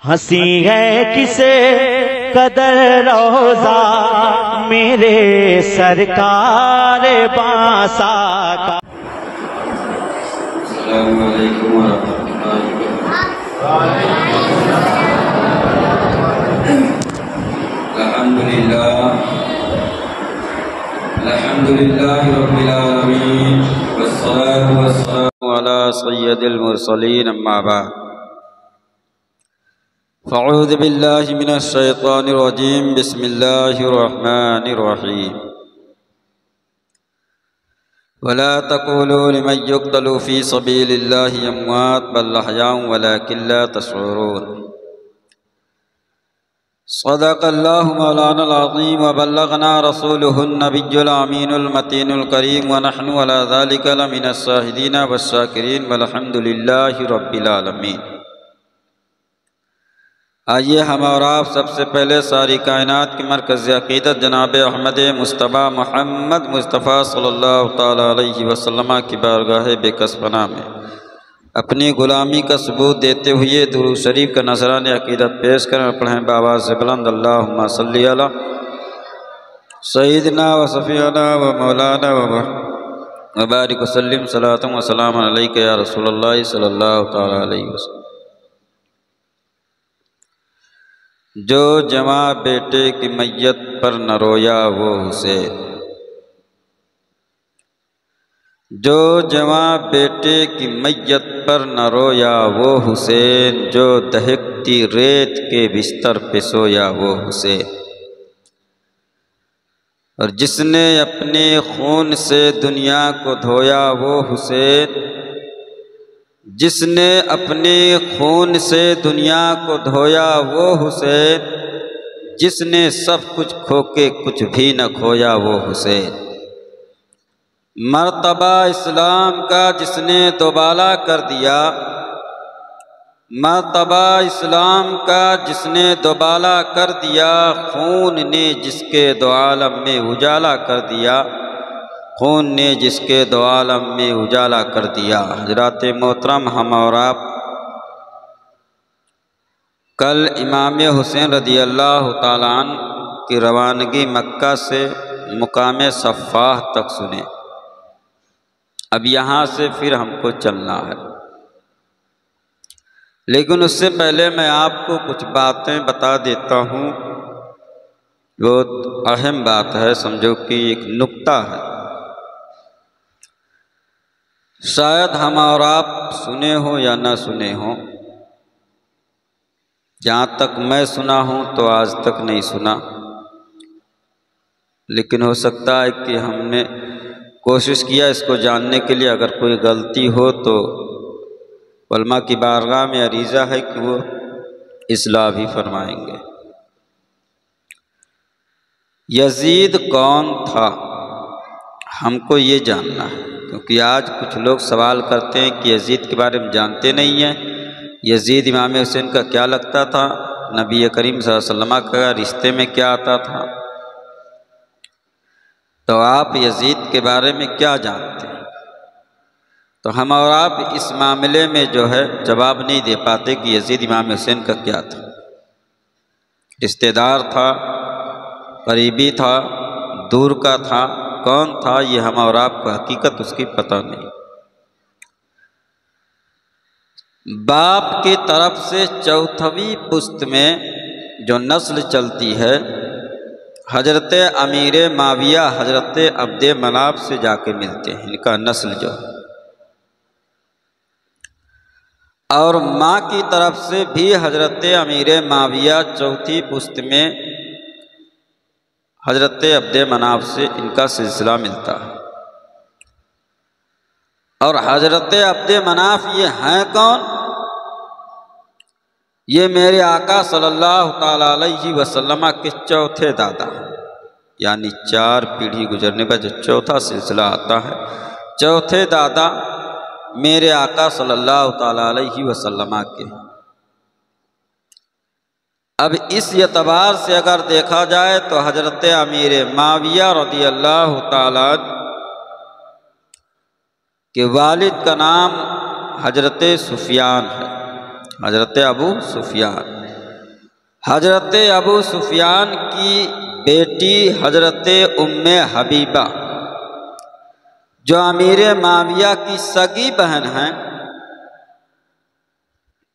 ہنسی ہے کسے قدر روزہ میرے سرکار بانسا کا۔ السلام علیکم ورحمۃ اللہ وبرکاتہ۔ الحمد للہ رب العالمین والصلاة والسلام علی سید المرسلین، اما بعد فاعوذ باللہ من الشیطان الرجیم، بسم اللہ الرحمن الرحیم۔ ولا تقولوا لمن يقتل في سبيل الله أموات بل أحياء ولكن لا تشعرون۔ صدق الله مولانا العظيم وبلغنا رسوله النبي الأمين المتين الكريم، ونحن على ذلك لمن الشاهدين والشاكرين والحمد لله رب العالمين۔ آئیے ہم اور آپ سب سے پہلے ساری کائنات کی مرکز عقیدت جناب احمد مصطفیٰ محمد مصطفیٰ صلی اللہ تعالیٰ علیہ وسلم کی بارگاہ بے کس پناہ میں اپنی غلامی کا ثبوت دیتے ہوئے درود شریف کا نذرانِ عقیدت پیش کریں اور پڑھیں بآواز بلند، اللہم صلی علی سیدنا و صفینا و مولانا و بارک وسلم صلاۃ و سلام علیک یا رسول اللہ صلی اللہ تعالیٰ علیہ وسلم۔ جو جواں بیٹے کی میت پر نہ رویا وہ حسین، جو جواں بیٹے کی میت پر نہ رویا وہ حسین، جو دہکتی ریت کے بستر پہ سویا وہ حسین، اور جس نے اپنے خون سے دنیا کو دھویا وہ حسین، جس نے اپنے خون سے دنیا کو دھویا وہ حسین، جس نے سب کچھ کھو کے کچھ بھی نہ کھویا وہ حسین، مرتبہ اسلام کا جس نے دوبالا کر دیا، مرتبہ اسلام کا جس نے دوبالا کر دیا، خون نے جس کے دو عالم میں اجالا کر دیا، خون نے جس کے دو عالم میں اجالا کر دیا۔ حضرات محترم، ہم اور آپ کل امام حسین رضی اللہ تعالیٰ عنہ کی روانگی مکہ سے مقام صفاہ تک سنے۔ اب یہاں سے پھر ہم کو چلنا ہے، لیکن اس سے پہلے میں آپ کو کچھ باتیں بتا دیتا ہوں۔ بہت اہم بات ہے، سمجھو کہ ایک نکتہ ہے، شاید ہم اور آپ سنے ہوں یا نہ سنے ہوں۔ جہاں تک میں سنا ہوں تو آج تک نہیں سنا، لیکن ہو سکتا ہے کہ ہم نے کوشش کیا اس کو جاننے کے لیے، اگر کوئی غلطی ہو تو علماء کی بارگاہ میں عریضہ ہے کہ وہ اصلاح بھی فرمائیں گے۔ یزید کون تھا، ہم کو یہ جاننا ہے، کیونکہ آج کچھ لوگ سوال کرتے ہیں کہ یزید کے بارے میں جانتے نہیں ہیں۔ یزید امام حسین کا کیا لگتا تھا، نبی کریم صلی اللہ علیہ وسلم کا رشتے میں کیا آتا تھا، تو آپ یزید کے بارے میں کیا جانتے ہیں؟ تو ہم اور آپ اس معاملے میں جو ہے جواب نہیں دے پاتے کہ یزید امام حسین کا کیا تھا، رشتہ دار تھا، قریبی تھا، دور کا تھا، کون تھا، یہ ہم اور آپ کو حقیقت اس کی پتہ نہیں۔ باپ کی طرف سے چوتھویں پشت میں جو نسل چلتی ہے، حضرت امیر معاویہ حضرت عبد مناف سے جا کے ملتے ہیں، ان کا نسل جو ہے، اور ماں کی طرف سے بھی حضرت امیر معاویہ چوتھی پشت میں حضرت عبد مناف سے ان کا سلسلہ ملتا ہے۔ اور حضرت عبد مناف یہ ہیں کون؟ یہ میرے آقا صلی اللہ تعالیٰ علیہ وسلم کے چوتھے دادا ہیں، یعنی 4 پیڑھی گزرنے کا جو چوتھا سلسلہ آتا ہے، چوتھے دادا میرے آقا صلی اللہ تعالیٰ علیہ وسلم کے۔ اب اس اعتبار سے اگر دیکھا جائے تو حضرت امیر معاویہ رضی اللہ تعالیٰ کہ والد کا نام حضرت سفیان ہے، حضرت ابو سفیان، حضرت ابو سفیان کی بیٹی حضرت ام حبیبہ جو امیر معاویہ کی سگی بہن ہیں،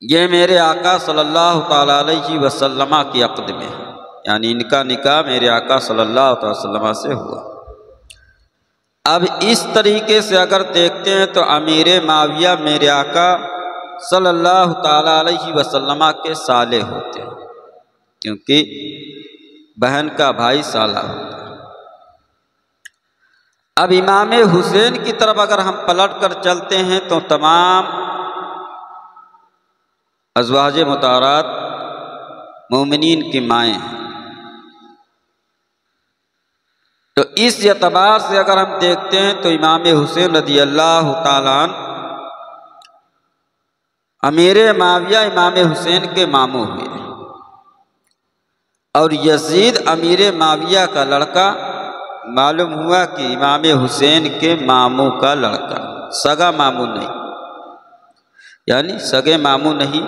یہ میرے آقا صلی اللہ تعالیٰ علیہ وسلم کی عقد میں ہے، یعنی ان کا نکاح میرے آقا صلی اللہ علیہ وسلم سے ہوا۔ اب اس طریقے سے اگر دیکھتے ہیں تو امیر معاویہ میرے آقا صلی اللہ تعالیٰ علیہ وسلم کے سالے ہوتے ہیں، کیونکہ بہن کا بھائی سالہ ہوتا ہے۔ اب امام حسین کی طرف اگر ہم پلٹ کر چلتے ہیں تو تمام ازواج مطہرات مومنین کی مائیں ہیں، تو اس اعتبار سے اگر ہم دیکھتے ہیں تو امام حسین رضی اللہ تعالیٰ عنہ امیر معاویہ امام حسین کے ماموں ہوئے، اور یزید امیر معاویہ کا لڑکا معلوم ہوا کہ امام حسین کے ماموں کا لڑکا، سگا ماموں نہیں، یعنی سگے ماموں نہیں۔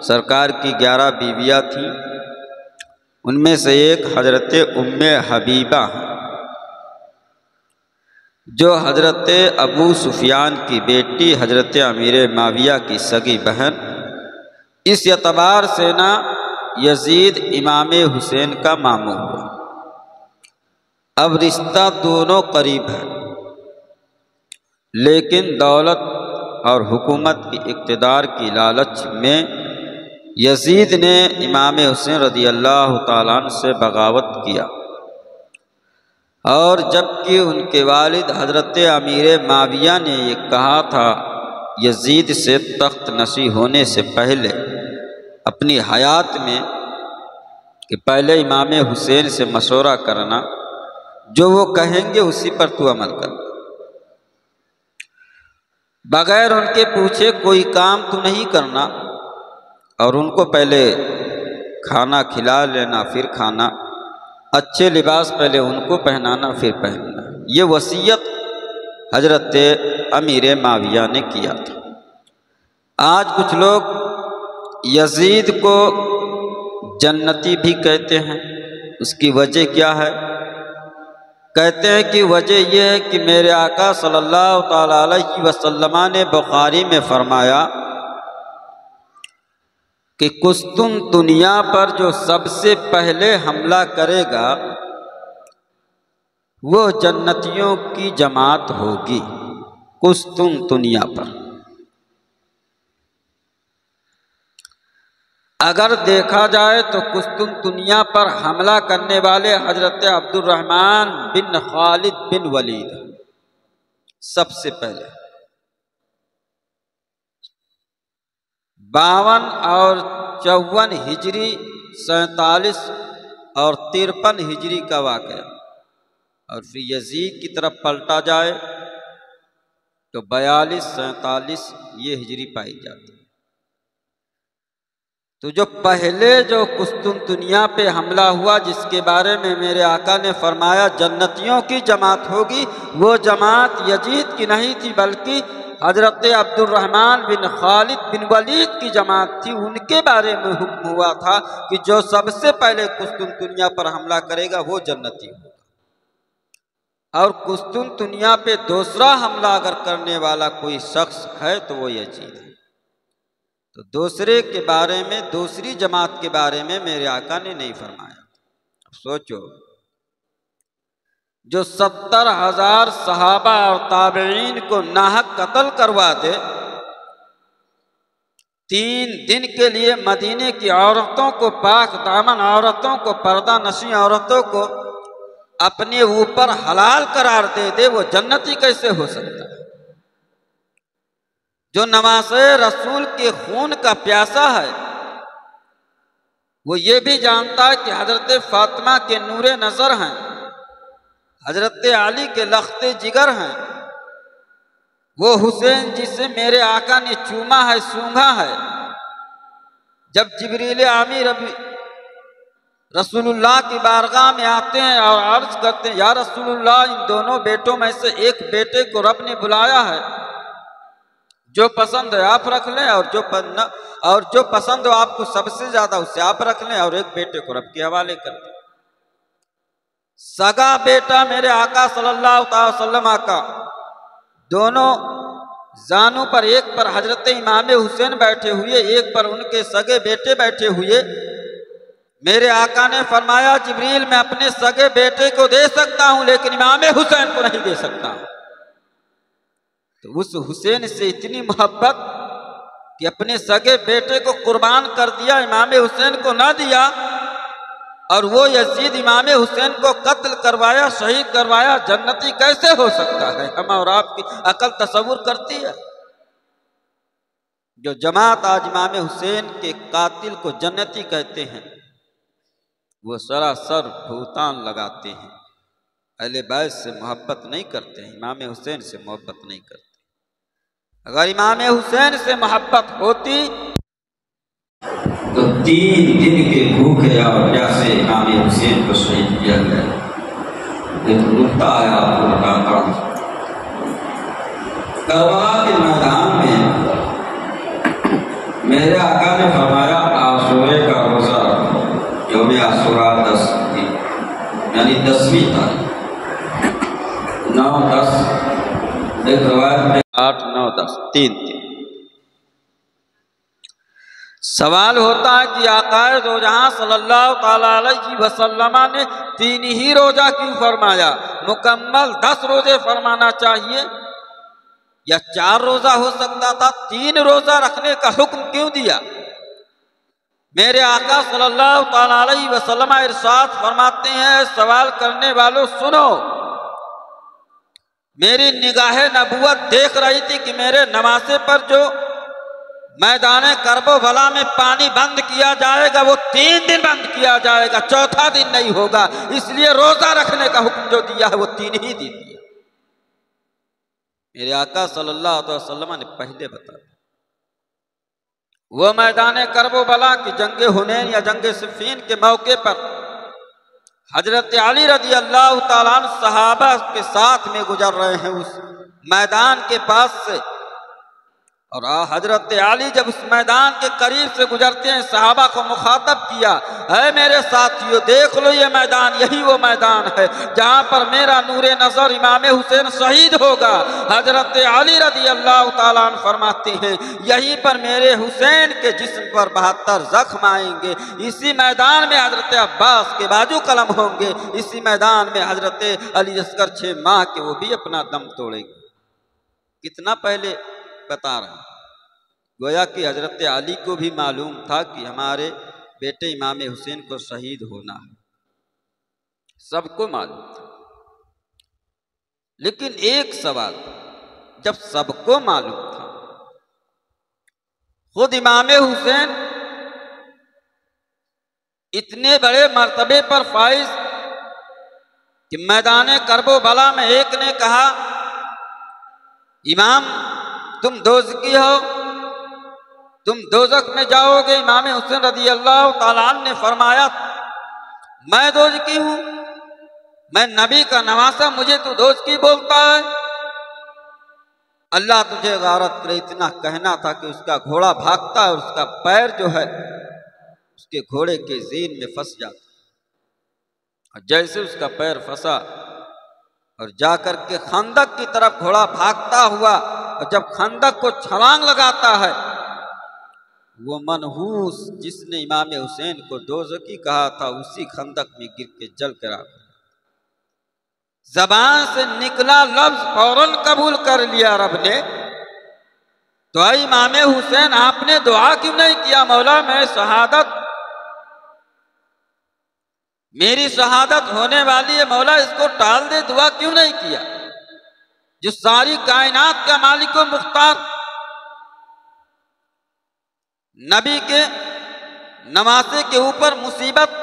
سرکار کی 11 بیویاں تھیں، ان میں سے ایک حضرت ام حبیبہ ہیں جو حضرت ابو سفیان کی بیٹی حضرت امیر معاویہ کی سگی بہن، اس اعتبار سے نا یزید امام حسین کا ماموں ہوا۔ اب رشتہ دونوں قریب ہے، لیکن دولت اور حکومت کی اقتدار کی لالچ میں یزید نے امام حسین رضی اللہ تعالیٰ عنہ سے بغاوت کیا، اور جبکہ ان کے والد حضرت امیر معاویہ نے یہ کہا تھا یزید سے تخت نشین ہونے سے پہلے اپنی حیات میں کہ پہلے امام حسین سے مشورہ کرنا، جو وہ کہیں گے اسی پر تو عمل کرنا، بغیر ان کے پوچھے کوئی کام تو نہیں کرنا، اور ان کو پہلے کھانا کھلا لینا پھر کھانا، اچھے لباس پہلے ان کو پہنانا پھر پہننا، یہ وصیت حضرت امیر معاویہ نے کیا تھا۔ آج کچھ لوگ یزید کو جنتی بھی کہتے ہیں، اس کی وجہ کیا ہے؟ کہتے ہیں کہ وجہ یہ ہے کہ میرے آقا صلی اللہ تعالیٰ علیہ وسلم نے بخاری میں فرمایا کہ قسطنطنیہ پر جو سب سے پہلے حملہ کرے گا وہ جنتیوں کی جماعت ہوگی، قسطنطنیہ پر۔ اگر دیکھا جائے تو قسطنطنیہ پر حملہ کرنے والے حضرت عبد الرحمن بن خالد بن ولید سب سے پہلے 52 اور 54 ہجری 47 اور 53 ہجری کا واقعہ، اور پھر یزید کی طرف پلٹا جائے تو 42 47 یہ ہجری پائی جاتی ہے۔ تو جو پہلے جو قسطنطنیہ پہ حملہ ہوا جس کے بارے میں میرے آقا نے فرمایا جنتیوں کی جماعت ہوگی، وہ جماعت یزید کی نہیں تھی بلکہ حضرت عبد الرحمن بن خالد بن ولید کی جماعت تھی۔ ان کے بارے میں حکم ہوا تھا کہ جو سب سے پہلے قسطنطنیہ پر حملہ کرے گا وہ جنتی ہوگا، اور قسطنطنیہ پہ دوسرا حملہ اگر کرنے والا کوئی شخص ہے تو وہ یزید ہے۔ تو دوسرے کے بارے میں، دوسری جماعت کے بارے میں میرے آقا نے نہیں فرمایا۔ اب سوچو، جو 70,000 صحابہ اور تابعین کو ناحق قتل کروا دے، 3 دن کے لیے مدینے کی عورتوں کو، پاک دامن عورتوں کو، پردہ نشین عورتوں کو اپنے اوپر حلال قرار دے دے، وہ جنتی کیسے ہو سکتا ہے؟ جو نواسہ رسول کے خون کا پیاسا ہے، وہ یہ بھی جانتا ہے کہ حضرت فاطمہ کے نور نظر ہیں، حضرت علی کے لخت جگر ہیں، وہ حسین جسے میرے آقا نے چوما ہے، سونگھا ہے۔ جب جبریل امین رسول اللہ کی بارگاہ میں آتے ہیں اور عرض کرتے ہیں یا رسول اللہ، ان دونوں بیٹوں میں سے ایک بیٹے کو رب نے بلایا ہے، جو پسند ہے آپ رکھ لیں اور جو اور جو پسند ہو آپ کو سب سے زیادہ اسے آپ رکھ لیں اور ایک بیٹے کو رب کے حوالے کر دیں۔ سگا بیٹا میرے آقا صلی اللہ تعالی وسلم کا، دونوں زانوں پر، ایک پر حضرت امام حسین بیٹھے ہوئے، ایک پر ان کے سگے بیٹے بیٹھے ہوئے۔ میرے آقا نے فرمایا جبریل میں اپنے سگے بیٹے کو دے سکتا ہوں لیکن امام حسین کو نہیں دے سکتا۔ تو اس حسین سے اتنی محبت کہ اپنے سگے بیٹے کو قربان کر دیا، امام حسین کو نہ دیا، اور وہ یزید امام حسین کو قتل کروایا، شہید کروایا۔ جنتی کیسے ہو سکتا ہے؟ ہم اور آپ کی عقل تصور کرتی ہے؟ جو جماعت آج امام حسین کے قاتل کو جنتی کہتے ہیں وہ سراسر بہتان لگاتے ہیں، اہل بیت سے محبت نہیں کرتے ہیں، امام حسین سے محبت نہیں کرتے۔ اگر امام حسین سے محبت ہوتی تو 3 دن کے بھوکے اور پیاسے امام حسین کو شہید کیا گیا۔ یہ تو نکتہ ہے آپ کو بتاتا ہوں۔ کربلا کے میدان میں میرے آقا نے فرمایا عاشورے کا روزہ رکھو، یوم عاشورا 10 تھی، یعنی 10ویں تاریخ، 9 10، ایک روایت میں 8 9 10 3 تھی۔ سوال ہوتا ہے کہ آقا دو جہاں صلی اللہ تعالیٰ علیہ وسلم نے 3 ہی روزہ کیوں فرمایا؟ مکمل 10 روزے فرمانا چاہیے، یا 4 روزہ ہو سکتا تھا، 3 روزہ رکھنے کا حکم کیوں دیا؟ میرے آقا صلی اللہ تعالیٰ علیہ وسلم ارشاد فرماتے ہیں سوال کرنے والوں سنو، میری نگاہ نبوت دیکھ رہی تھی کہ میرے نواسے پر جو میدان کرب و بلا میں پانی بند کیا جائے گا وہ 3 دن بند کیا جائے گا، 4تھا دن نہیں ہوگا، اس لیے روزہ رکھنے کا حکم جو دیا ہے وہ 3 ہی دن دیا۔ میرے آقا صلی اللہ علیہ وسلم نے پہلے بتایا وہ میدان کرب و بلا کی جنگ حنین یا جنگ صفین کے موقع پر حضرت علی رضی اللہ تعالیٰ عنہ صحابہ کے ساتھ میں گزر رہے ہیں اس میدان کے پاس سے، اور حضرت علی جب اس میدان کے قریب سے گزرتے ہیں صحابہ کو مخاطب کیا، اے میرے ساتھیو دیکھ لو یہ میدان، یہی وہ میدان ہے جہاں پر میرا نور نظر امام حسین شہید ہوگا۔ حضرت علی رضی اللہ تعالیٰ عنہ فرماتے ہیں یہیں پر میرے حسین کے جسم پر 72 زخم آئیں گے، اسی میدان میں حضرت عباس کے بازو قلم ہوں گے، اسی میدان میں حضرت علی اصغر 6 ماہ کے وہ بھی اپنا دم توڑیں گے۔ کتنا پہلے بتا رہا ہوں، گویا کہ حضرت علی کو بھی معلوم تھا کہ ہمارے بیٹے امام حسین کو شہید ہونا ہے، سب کو معلوم تھا، لیکن ایک سوال، جب سب کو معلوم تھا، خود امام حسین اتنے بڑے مرتبے پر فائز کہ میدان کرب و بلا میں ایک نے کہا امام تم دوزخی ہو، تم دوزخ میں جاؤ گے۔ امام حسین رضی اللہ تعالیٰ عنہ نے فرمایا میں دوزخی ہوں؟ میں نبی کا نواسا، مجھے تو دوزخی بولتا ہے؟ اللہ تجھے غارت کرے، اتنا کہنا تھا کہ اس کا گھوڑا بھاگتا ہے اور اس کا پیر جو ہے اس کے گھوڑے کے زین میں پھنس جاتا، اور جیسے اس کا پیر پھنسا اور جا کر کے خندق کی طرف گھوڑا بھاگتا ہوا، اور جب خندق کو چھلانگ لگاتا ہے وہ منحوس جس نے امام حسین کو دوزخی کہا تھا اسی خندق میں گر کے جل کر آ گیا۔ زبان سے نکلا لفظ فوراً قبول کر لیا رب نے، تو اے امام حسین آپ نے دعا کیوں نہیں کیا مولا میں شہادت، میری شہادت ہونے والی ہے مولا اس کو ٹال دے، دعا کیوں نہیں کیا؟ جو ساری کائنات کا مالک و مختار، نبی کے نواسے کے اوپر مصیبت،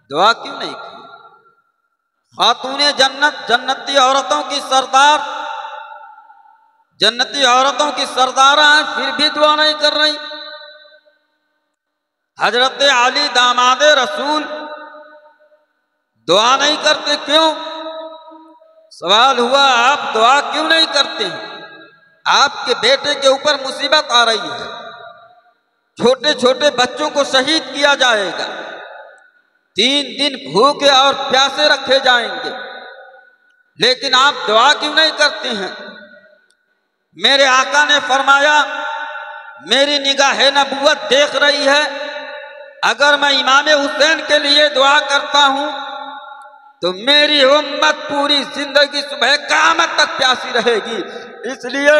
دعا کیوں نہیں کی؟ خاتون جنت، جنتی عورتوں کی سردار، جنتی عورتوں کی سردارہ ہیں، پھر بھی دعا نہیں کر رہی۔ حضرت علی داماد رسول دعا نہیں کرتے کیوں؟ سوال ہوا آپ دعا کیوں نہیں کرتے ہیں؟ آپ کے بیٹے کے اوپر مصیبت آ رہی ہے، چھوٹے چھوٹے بچوں کو شہید کیا جائے گا، 3 دن بھوکے اور پیاسے رکھے جائیں گے، لیکن آپ دعا کیوں نہیں کرتے ہیں؟ میرے آقا نے فرمایا میری نگاہ نبوت دیکھ رہی ہے، اگر میں امام حسین کے لیے دعا کرتا ہوں تو میری امت پوری زندگی صبح قیامت تک پیاسی رہے گی، اس لیے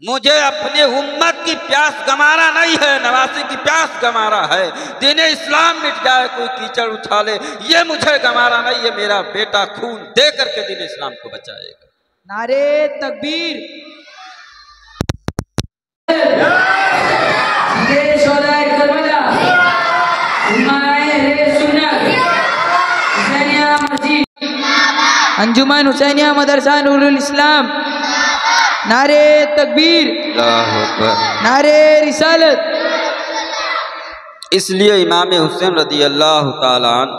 مجھے اپنی امت کی پیاس گمارا نہیں ہے، نواسی کی پیاس گمارا ہے۔ دین اسلام مٹ جائے، کوئی کیچڑ اچھالے، یہ مجھے گمارا نہیں ہے، میرا بیٹا خون دے کر کے دین اسلام کو بچائے گا۔ نعرے تکبیر، انجمن حسینیہ مدرسہ نور الاسلام، نعرے تکبیر، اللہ اکبر۔ نعرے رسالت۔ اس لیے امام حسین رضی اللہ تعالیٰ عنہ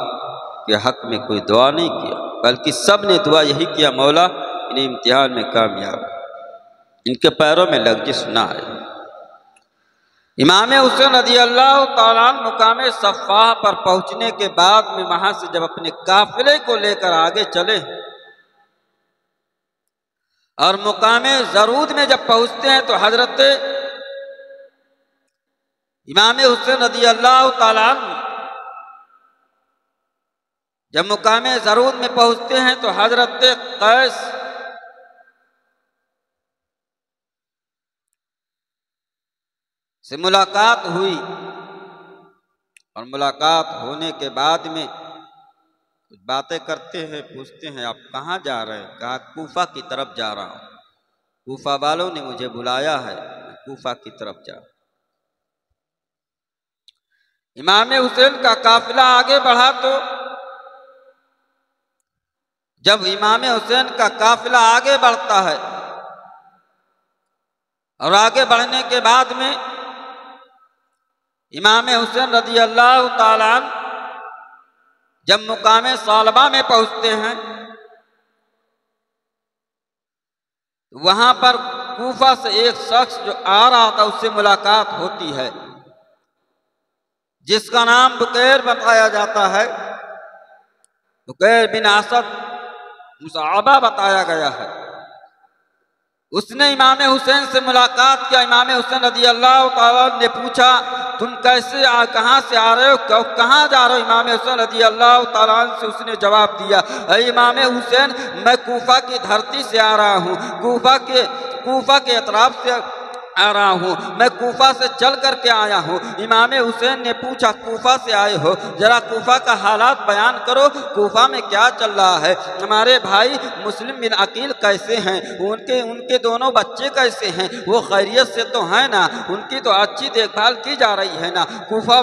کے حق میں کوئی دعا نہیں کیا، بلکہ سب نے دعا یہی کیا، مولا انہیں امتحان میں کامیاب، ان کے پیروں میں لغزش نہ آئے۔ امام حسین رضی اللہ تعالیٰ عنہ مقام صفاح پر پہنچنے کے بعد میں وہاں سے جب اپنے قافلے کو لے کر آگے چلے اور مقام زرود میں جب پہنچتے ہیں تو حضرت امام حسین رضی اللہ تعالیٰ عنہ جب مقام زرود میں پہنچتے ہیں تو حضرت قیس سے ملاقات ہوئی، اور ملاقات ہونے کے بعد میں کچھ باتیں کرتے ہیں، پوچھتے ہیں آپ کہاں جا رہے ہیں؟ کہا کوفہ کی طرف جا رہا ہوں، کوفہ والوں نے مجھے بلایا ہے، میں کوفہ کی طرف جا رہا ہوں۔ امام حسین کا قافلہ آگے بڑھا تو جب امام حسین کا قافلہ آگے بڑھتا ہے اور آگے بڑھنے کے بعد میں امام حسین رضی اللہ تعالیٰ عنہ جب مقام صالبہ میں پہنچتے ہیں وہاں پر کوفہ سے ایک شخص جو آ رہا تھا اس سے ملاقات ہوتی ہے، جس کا نام بکیر بتایا جاتا ہے، بکیر بن اسد مصعبہ بتایا گیا ہے۔ اس نے امام حسین سے ملاقات کیا، امام حسین رضی اللہ تعالیٰ نے پوچھا تم کیسے کہاں سے آ رہے ہو، کہاں جا رہے ہو؟ امام حسین رضی اللہ تعالیٰ عنہ سے اس نے جواب دیا، اے امام حسین میں کوفہ کی دھرتی سے آ رہا ہوں، کوفہ کے اطراف سے آ رہا ہوں، میں کوفہ سے چل کر کے آیا ہوں۔ امام حسین نے پوچھا کوفہ سے آئے ہو، ذرا کوفہ کا حالات بیان کرو، کوفہ میں کیا چل رہا ہے؟ ہمارے بھائی مسلم بن عقیل کیسے ہیں؟ ان کے دونوں بچے کیسے ہیں؟ وہ خیریت سے تو ہیں نا؟ ان کی تو اچھی دیکھ بھال کی جا رہی ہے نا؟ کوفہ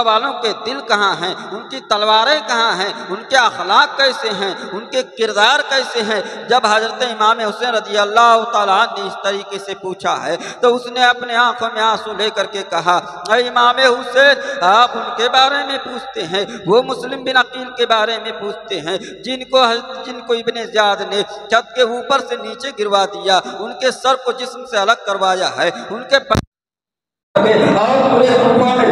والوں کے دل کہاں ہیں؟ ان کی تلواریں کہاں ہیں؟ ان کے اخلاق کیسے ہیں؟ ان کے کردار کیسے ہیں؟ جب حضرت امام حسین رضی اللہ تعالیٰ نے اس طریقے سے پوچھا ہے تو اس نے اپنے آنکھوں میں آنسو لے کر کے کہا، اے امام حسین آپ ان کے بارے میں پوچھتے ہیں، وہ مسلم بن عقیل کے بارے میں پوچھتے ہیں جن کو ابن زیاد نے چھت کے اوپر سے نیچے گروا دیا، ان کے سر کو جسم سے الگ کروایا ہے، ان کے اور پورے کوفہ میں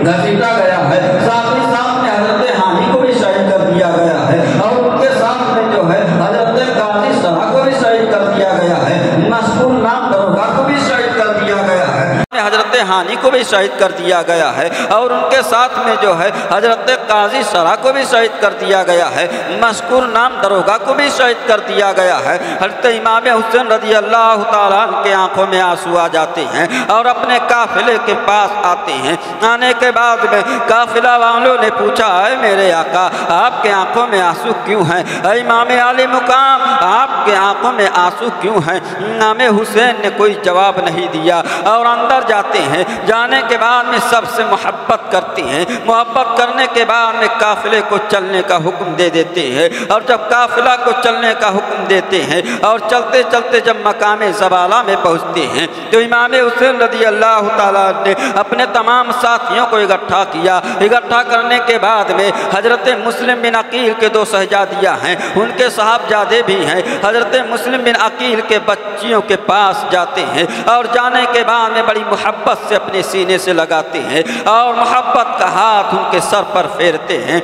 گھسیٹا گیا ہے، ساتھ ہی ساتھ میں حضرت حامی کو بھی شہید کر دیا گیا ہے، اور ان کے ساتھ میں جو ہے حضرت قاضی سرا کو بھی شہید کر دیا گیا ہے، مذکور نام دروگا کو بھی شہید کر دیا گیا ہے، حضرت حانی کو بھی شہید کر دیا گیا ہے، اور ان کے ساتھ میں جو ہے حضرت قاضی سرا کو بھی شہید کر دیا گیا ہے، مذکور نام دروگا کو بھی شہید کر دیا گیا ہے۔ حضرت امام حسین رضی اللہ تعالیٰ عنہ کے آنکھوں میں آنسو آ جاتے ہیں اور اپنے قافلے کے پاس آتے ہیں۔ آنے کے بعد میں قافلہ والوں نے پوچھا، اے میرے آقا آپ کے آنکھوں میں آنسو کیوں ہیں؟ اے امام عالی مقام آپ کے آنکھوں میں آنسو کیوں ہیں؟ امام حسین نے کوئی جواب نہیں دیا اور اندر جاتے ہیں، جانے کے بعد میں سب سے محبت کرتی ہیں، محبت کرنے کے بعد میں قافلے کو چلنے کا حکم دے دیتے ہیں، اور جب قافلہ کو چلنے کا حکم دیتے ہیں اور چلتے چلتے جب مقام زوالہ میں پہنچتے ہیں تو امام حسین رضی اللہ تعالیٰ نے اپنے تمام ساتھیوں کو اکٹھا کیا۔ اکٹھا کرنے کے بعد میں حضرت مسلم بن عقیل کے 2 شہزادیاں ہیں، ان کے صاحبزادے بھی ہیں، حضرت مسلم بن عقیل کے بچیوں کے پاس جاتے ہیں، اور جانے کے بعد میں بڑی محبت سے اپنے سینے سے لگاتے ہیں اور محبت کا ہاتھ ان کے سر پر پھیرتے ہیں۔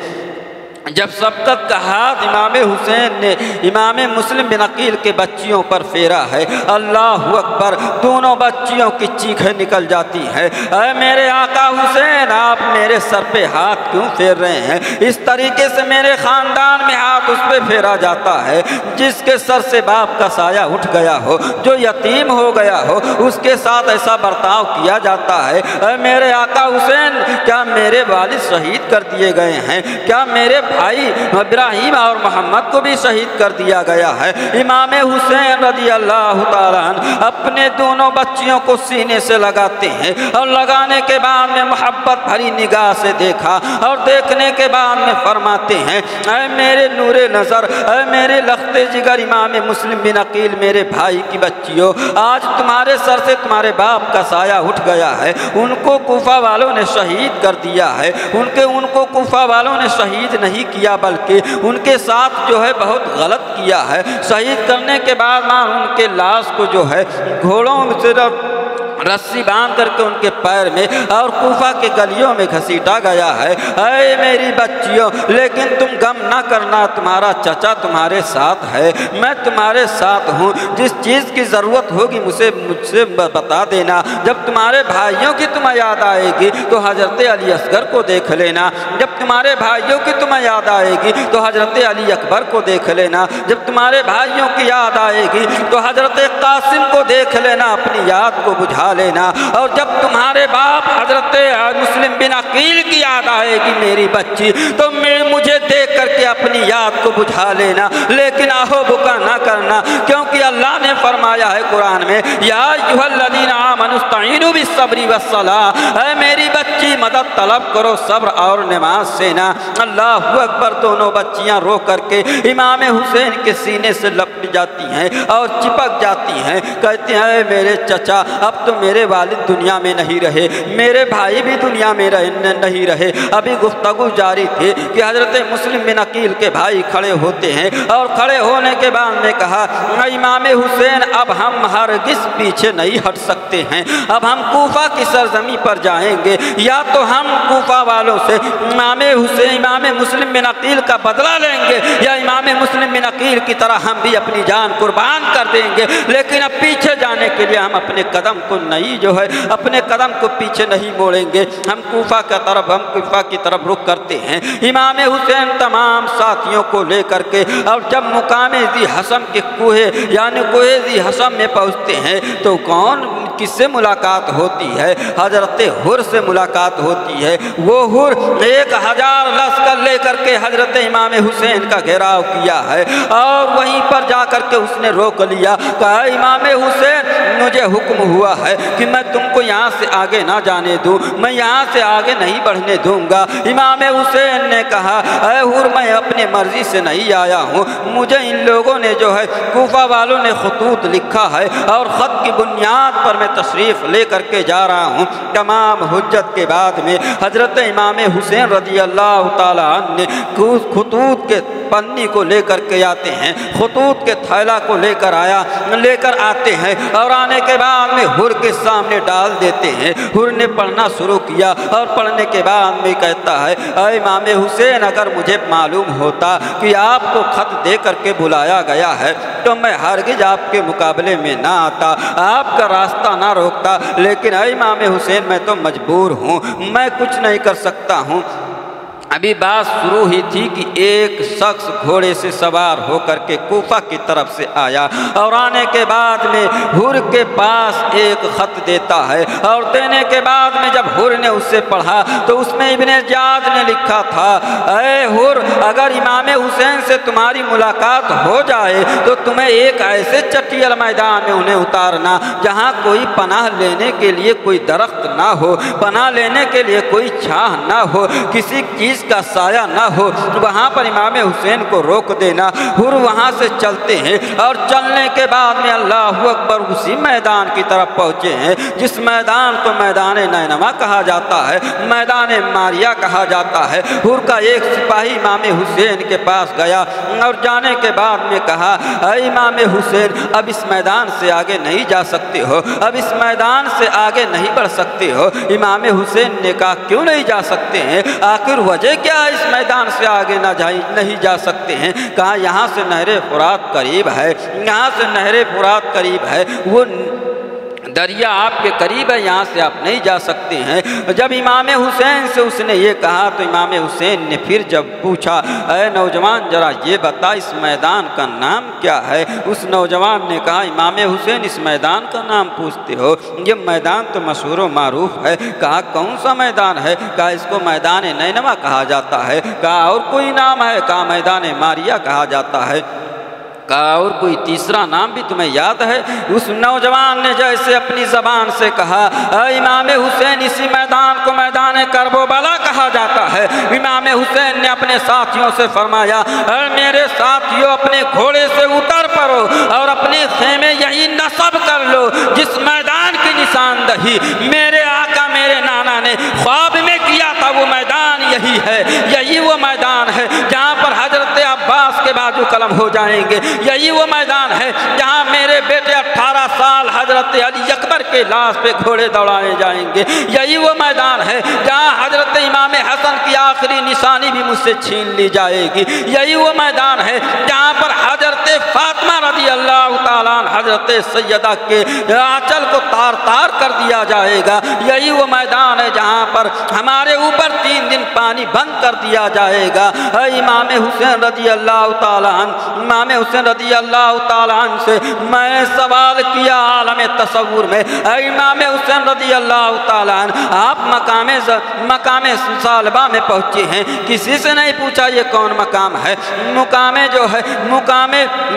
جب سبقت کا ہاتھ امام حسین نے امام مسلم بن عقیل کے بچیوں پر پھیرا ہے، اللہ اکبر، دونوں بچیوں کی چیخیں نکل جاتی ہیں، اے میرے آقا حسین، آپ میرے سر پہ ہاتھ کیوں پھیر رہے ہیں؟ اس طریقے سے میرے خاندان میں ہاتھ اس پہ پھیرا جاتا ہے جس کے سر سے باپ کا سایہ اٹھ گیا ہو، جو یتیم ہو گیا ہو، اس کے ساتھ ایسا برتاؤ کیا جاتا ہے۔ اے میرے آقا حسین، کیا میرے والد شہید کر دیے گئے ہیں؟ کیا میرے بھائی ابراہیم اور محمد کو بھی شہید کر دیا گیا ہے؟ امام حسین رضی اللہ تعالیٰ عنہ اپنے دونوں بچیوں کو سینے سے لگاتے ہیں، اور لگانے کے بعد میں محبت بھری نگاہ سے دیکھا، اور دیکھنے کے بعد میں فرماتے ہیں، اے میرے نور نظر، اے میرے لخت جگر امام مسلم بن عقیل، میرے بھائی کی بچیوں، آج تمہارے سر سے تمہارے باپ کا سایہ اٹھ گیا ہے۔ ان کو کوفہ والوں نے شہید کر دیا ہے، ان کو کوفہ والوں نے شہید نہیں کیا بلکہ ان کے ساتھ جو ہے بہت غلط کیا ہے۔ شہید کرنے کے بعد ان کے لاش کو جو ہے گھوڑوں سے رسی باندھ کر کے ان کے پیر میں اور کوفہ کے گلیوں میں گھسیٹا گیا ہے۔ اے میری بچیوں، لیکن تم غم نہ کرنا، تمہارا چچا تمہارے ساتھ ہے، میں تمہارے ساتھ ہوں، جس چیز کی ضرورت ہوگی مجھ سے بتا دینا۔ جب تمہارے بھائیوں کی تمہیں یاد آئے گی تو حضرت علی اصغر کو دیکھ لینا، جب تمہارے بھائیوں کی تمہیں یاد آئے گی تو حضرت علی اکبر کو دیکھ لینا، جب تمہارے بھائیوں کی یاد آئے گی تو حضرت قاسم کو دیکھ لینا، اپنی یاد کو بجھا لینا، اور جب تمہارے باپ حضرت مسلم بن عقیل کی یاد آئے گی میری بچی تو مجھے دیکھ کر کے اپنی یاد کو بجھا لینا، لیکن آہو بکا نہ کرنا، کیونکہ اللہ نے فرمایا ہے قرآن میں، یا ایھا الذین آمنوا استعینوا بالصبر والصلاۃ، اے میری بچی مدد طلب کرو صبر اور نماز سے نا۔ اللہ اکبر، دونوں بچیاں رو کر کے امام حسین کے سینے سے لپٹ جاتی ہیں اور چپک جاتی ہیں، کہتے ہیں اے میرے چچا، اب تو میرے والد دنیا میں نہیں رہے، میرے بھائی بھی دنیا میں نہیں رہے۔ ابھی گفتگو جاری تھی کہ حضرت مسلم بن عقیل کے بھائی کھڑے ہوتے ہیں، اور کھڑے ہونے کے بعد نے کہا، امام حسین، اب ہم ہرگز پیچھے نہیں ہٹ سکتے ہیں، اب ہم کوفہ کی سرزمین پر جائیں گے، یا تو ہم کوفہ والوں سے امام مسلم بن عقیل کا بدلہ لیں گے، یا امام مسلم بن عقیل کی طرح ہم بھی اپنی جان قربان کر دیں گے، لیکن اب پیچھے جانے کے لیے ہم اپنے قدم کو اپنے قدم کو پیچھے نہیں موڑیں گے، ہم کوفہ کی طرف رخ کرتے ہیں۔ امام حسین تمام ساتھیوں کو لے کر کے اور جب مقام ذی حسم کے کوہ ذی حسم میں پہنچتے ہیں تو کس سے ملاقات ہوتی ہے؟ حضرت حر سے ملاقات ہوتی ہے۔ وہ حر 1000 لشکر لے کر کے حضرت امام حسین کا گھیراؤ کیا ہے، اور وہیں پر جا کر کے اس نے روک لیا، کہا امام حسین، مجھے حکم ہوا ہے کہ میں تم کو یہاں سے آگے نہ جانے دوں، میں یہاں سے آگے نہیں بڑھنے دوں گا۔ امام حسین نے کہا، اے حر، میں اپنے مرضی سے نہیں آیا ہوں، مجھے ان لوگوں نے جو ہے کوفہ والوں نے خطوط لکھا ہے، اور خط کی بنیاد پر میں تشریف لے کر کے جا رہا ہوں۔ تمام حجت کے بعد میں حضرت امام حسین رضی اللہ تعالیٰ عنہ نے خطوط کے پنی کو لے کر کے آتے ہیں، خطوط کے تھیلا کو لے کر آتے ہیں، اور آنے کے بعد میں حر کے سامنے ڈال دیتے ہیں۔ حر نے پڑھنا شروع کیا، اور پڑھنے کے بعد میں کہتا ہے، اے امام حسین، اگر مجھے معلوم ہوتا کہ آپ کو خط دے کر کے بلایا گیا ہے تو میں ہرگز آپ کے مقابلے میں نہ آتا، آپ کا راستہ نہ روکتا، لیکن اے امام حسین، میں تو مجبور ہوں، میں کچھ نہیں کر سکتا ہوں۔ ابھی بات شروع ہی تھی کہ ایک شخص گھوڑے سے سوار ہو کر کے کوفہ کی طرف سے آیا اور آنے کے بعد میں حر کے پاس ایک خط دیتا ہے اور دینے کے بعد میں جب حر نے اسے پڑھا تو اس میں ابن زیاد نے لکھا تھا، اے حر، اگر امام حسین سے تمہاری ملاقات ہو جائے تو تمہیں ایک ایسے چٹیل میدان میں انہیں اتارنا جہاں کوئی پناہ لینے کے لیے کوئی درخت نہ ہو، پناہ لینے کے لیے کوئی چھاں نہ ہو، کسی چیز کا سایہ نہ ہو، وہاں پر امام حسین کو روک دینا۔ حر وہاں سے چلتے ہیں اور چلنے کے بعد میں اللہ اکبر اسی میدان کی طرف پہنچے ہیں جس میدان کو میدان نینوا کہا جاتا ہے، میدان ماریا کہا جاتا ہے۔ حر کا ایک سپاہی امام حسین کے پاس گیا اور جانے کے بعد میں کہا، اے امام حسین، اب اس میدان سے آگے نہیں جا سکتے ہو، اب اس میدان سے آگے نہیں بڑھ سکتے ہو۔ امام حسین نے کہا، کیوں نہیں جا سکتے ہیں؟ آخر وجہ کیا ہے اس میدان سے آگے نہیں جا سکتے ہیں؟ کہا، یہاں سے نہر فرات قریب ہے، یہاں سے نہر فرات قریب ہے، وہ دریا آپ کے قریب ہے، یہاں سے آپ نہیں جا سکتے ہیں۔ جب امام حسین سے اس نے یہ کہا تو امام حسین نے پھر جب پوچھا، اے نوجوان، ذرا یہ بتا اس میدان کا نام کیا ہے؟ اس نوجوان نے کہا، امام حسین، اس میدان کا نام پوچھتے ہو؟ یہ میدان تو مشہور و معروف ہے۔ کہا، کون سا میدان ہے؟ کہا، اس کو میدان نینوا کہا جاتا ہے۔ کہا، اور کوئی نام ہے؟ کہا، میدان ماریا کہا جاتا ہے۔ کہا، اور کوئی تیسرا نام بھی تمہیں یاد ہے؟ اس نوجوان نے جیسے اپنی زبان سے کہا، اے امام حسین، اسی میدان کو میدان کربلا کہا جاتا ہے۔ امام حسین نے اپنے ساتھیوں سے فرمایا، اے میرے ساتھیوں، اپنے گھوڑے سے اتر پڑو اور اپنے خیمے یہی نصب کر لو جس میدان کی نشاندہی میرے آقا میرے نانا نے خواب میں کیا تھا۔ وہ میدان یہی ہے، یہی وہ میدان ہے جہاں پر حضرت عباس کے بازو قلم ہو جائیں گے، یہی وہ میدان ہے جہاں میرے بیٹے 18 سال حضرت علی اکبر کے لاش پہ گھوڑے دوڑائے جائیں گے، یہی وہ میدان ہے جہاں حضرت امام حسن کی آخری نشانی بھی مجھ سے چھین لی جائے گی، یہی وہ میدان ہے جہاں پر حضرت فاطمہ رضی اللہ تعالیٰ عنہ حضرت سیدہ کے آنچل کو تار تار کر دیا جائے گا، یہی وہ میدان ہے جہاں پر ہمارے اوپر 3 دن پانی بند کر دیا جائے گا۔ اے امام حسین رضی اللہ تعالیٰ عنہ، امام حسین رضی اللہ تعالیٰ عنہ سے میں نے سوال کیا عالم تصور میں، اے امام حسین رضی اللہ تعالیٰ عنہ، آپ مقام صالبہ میں پہنچے ہیں، کسی سے نہیں پوچھا یہ کون مقام ہے؟ مقام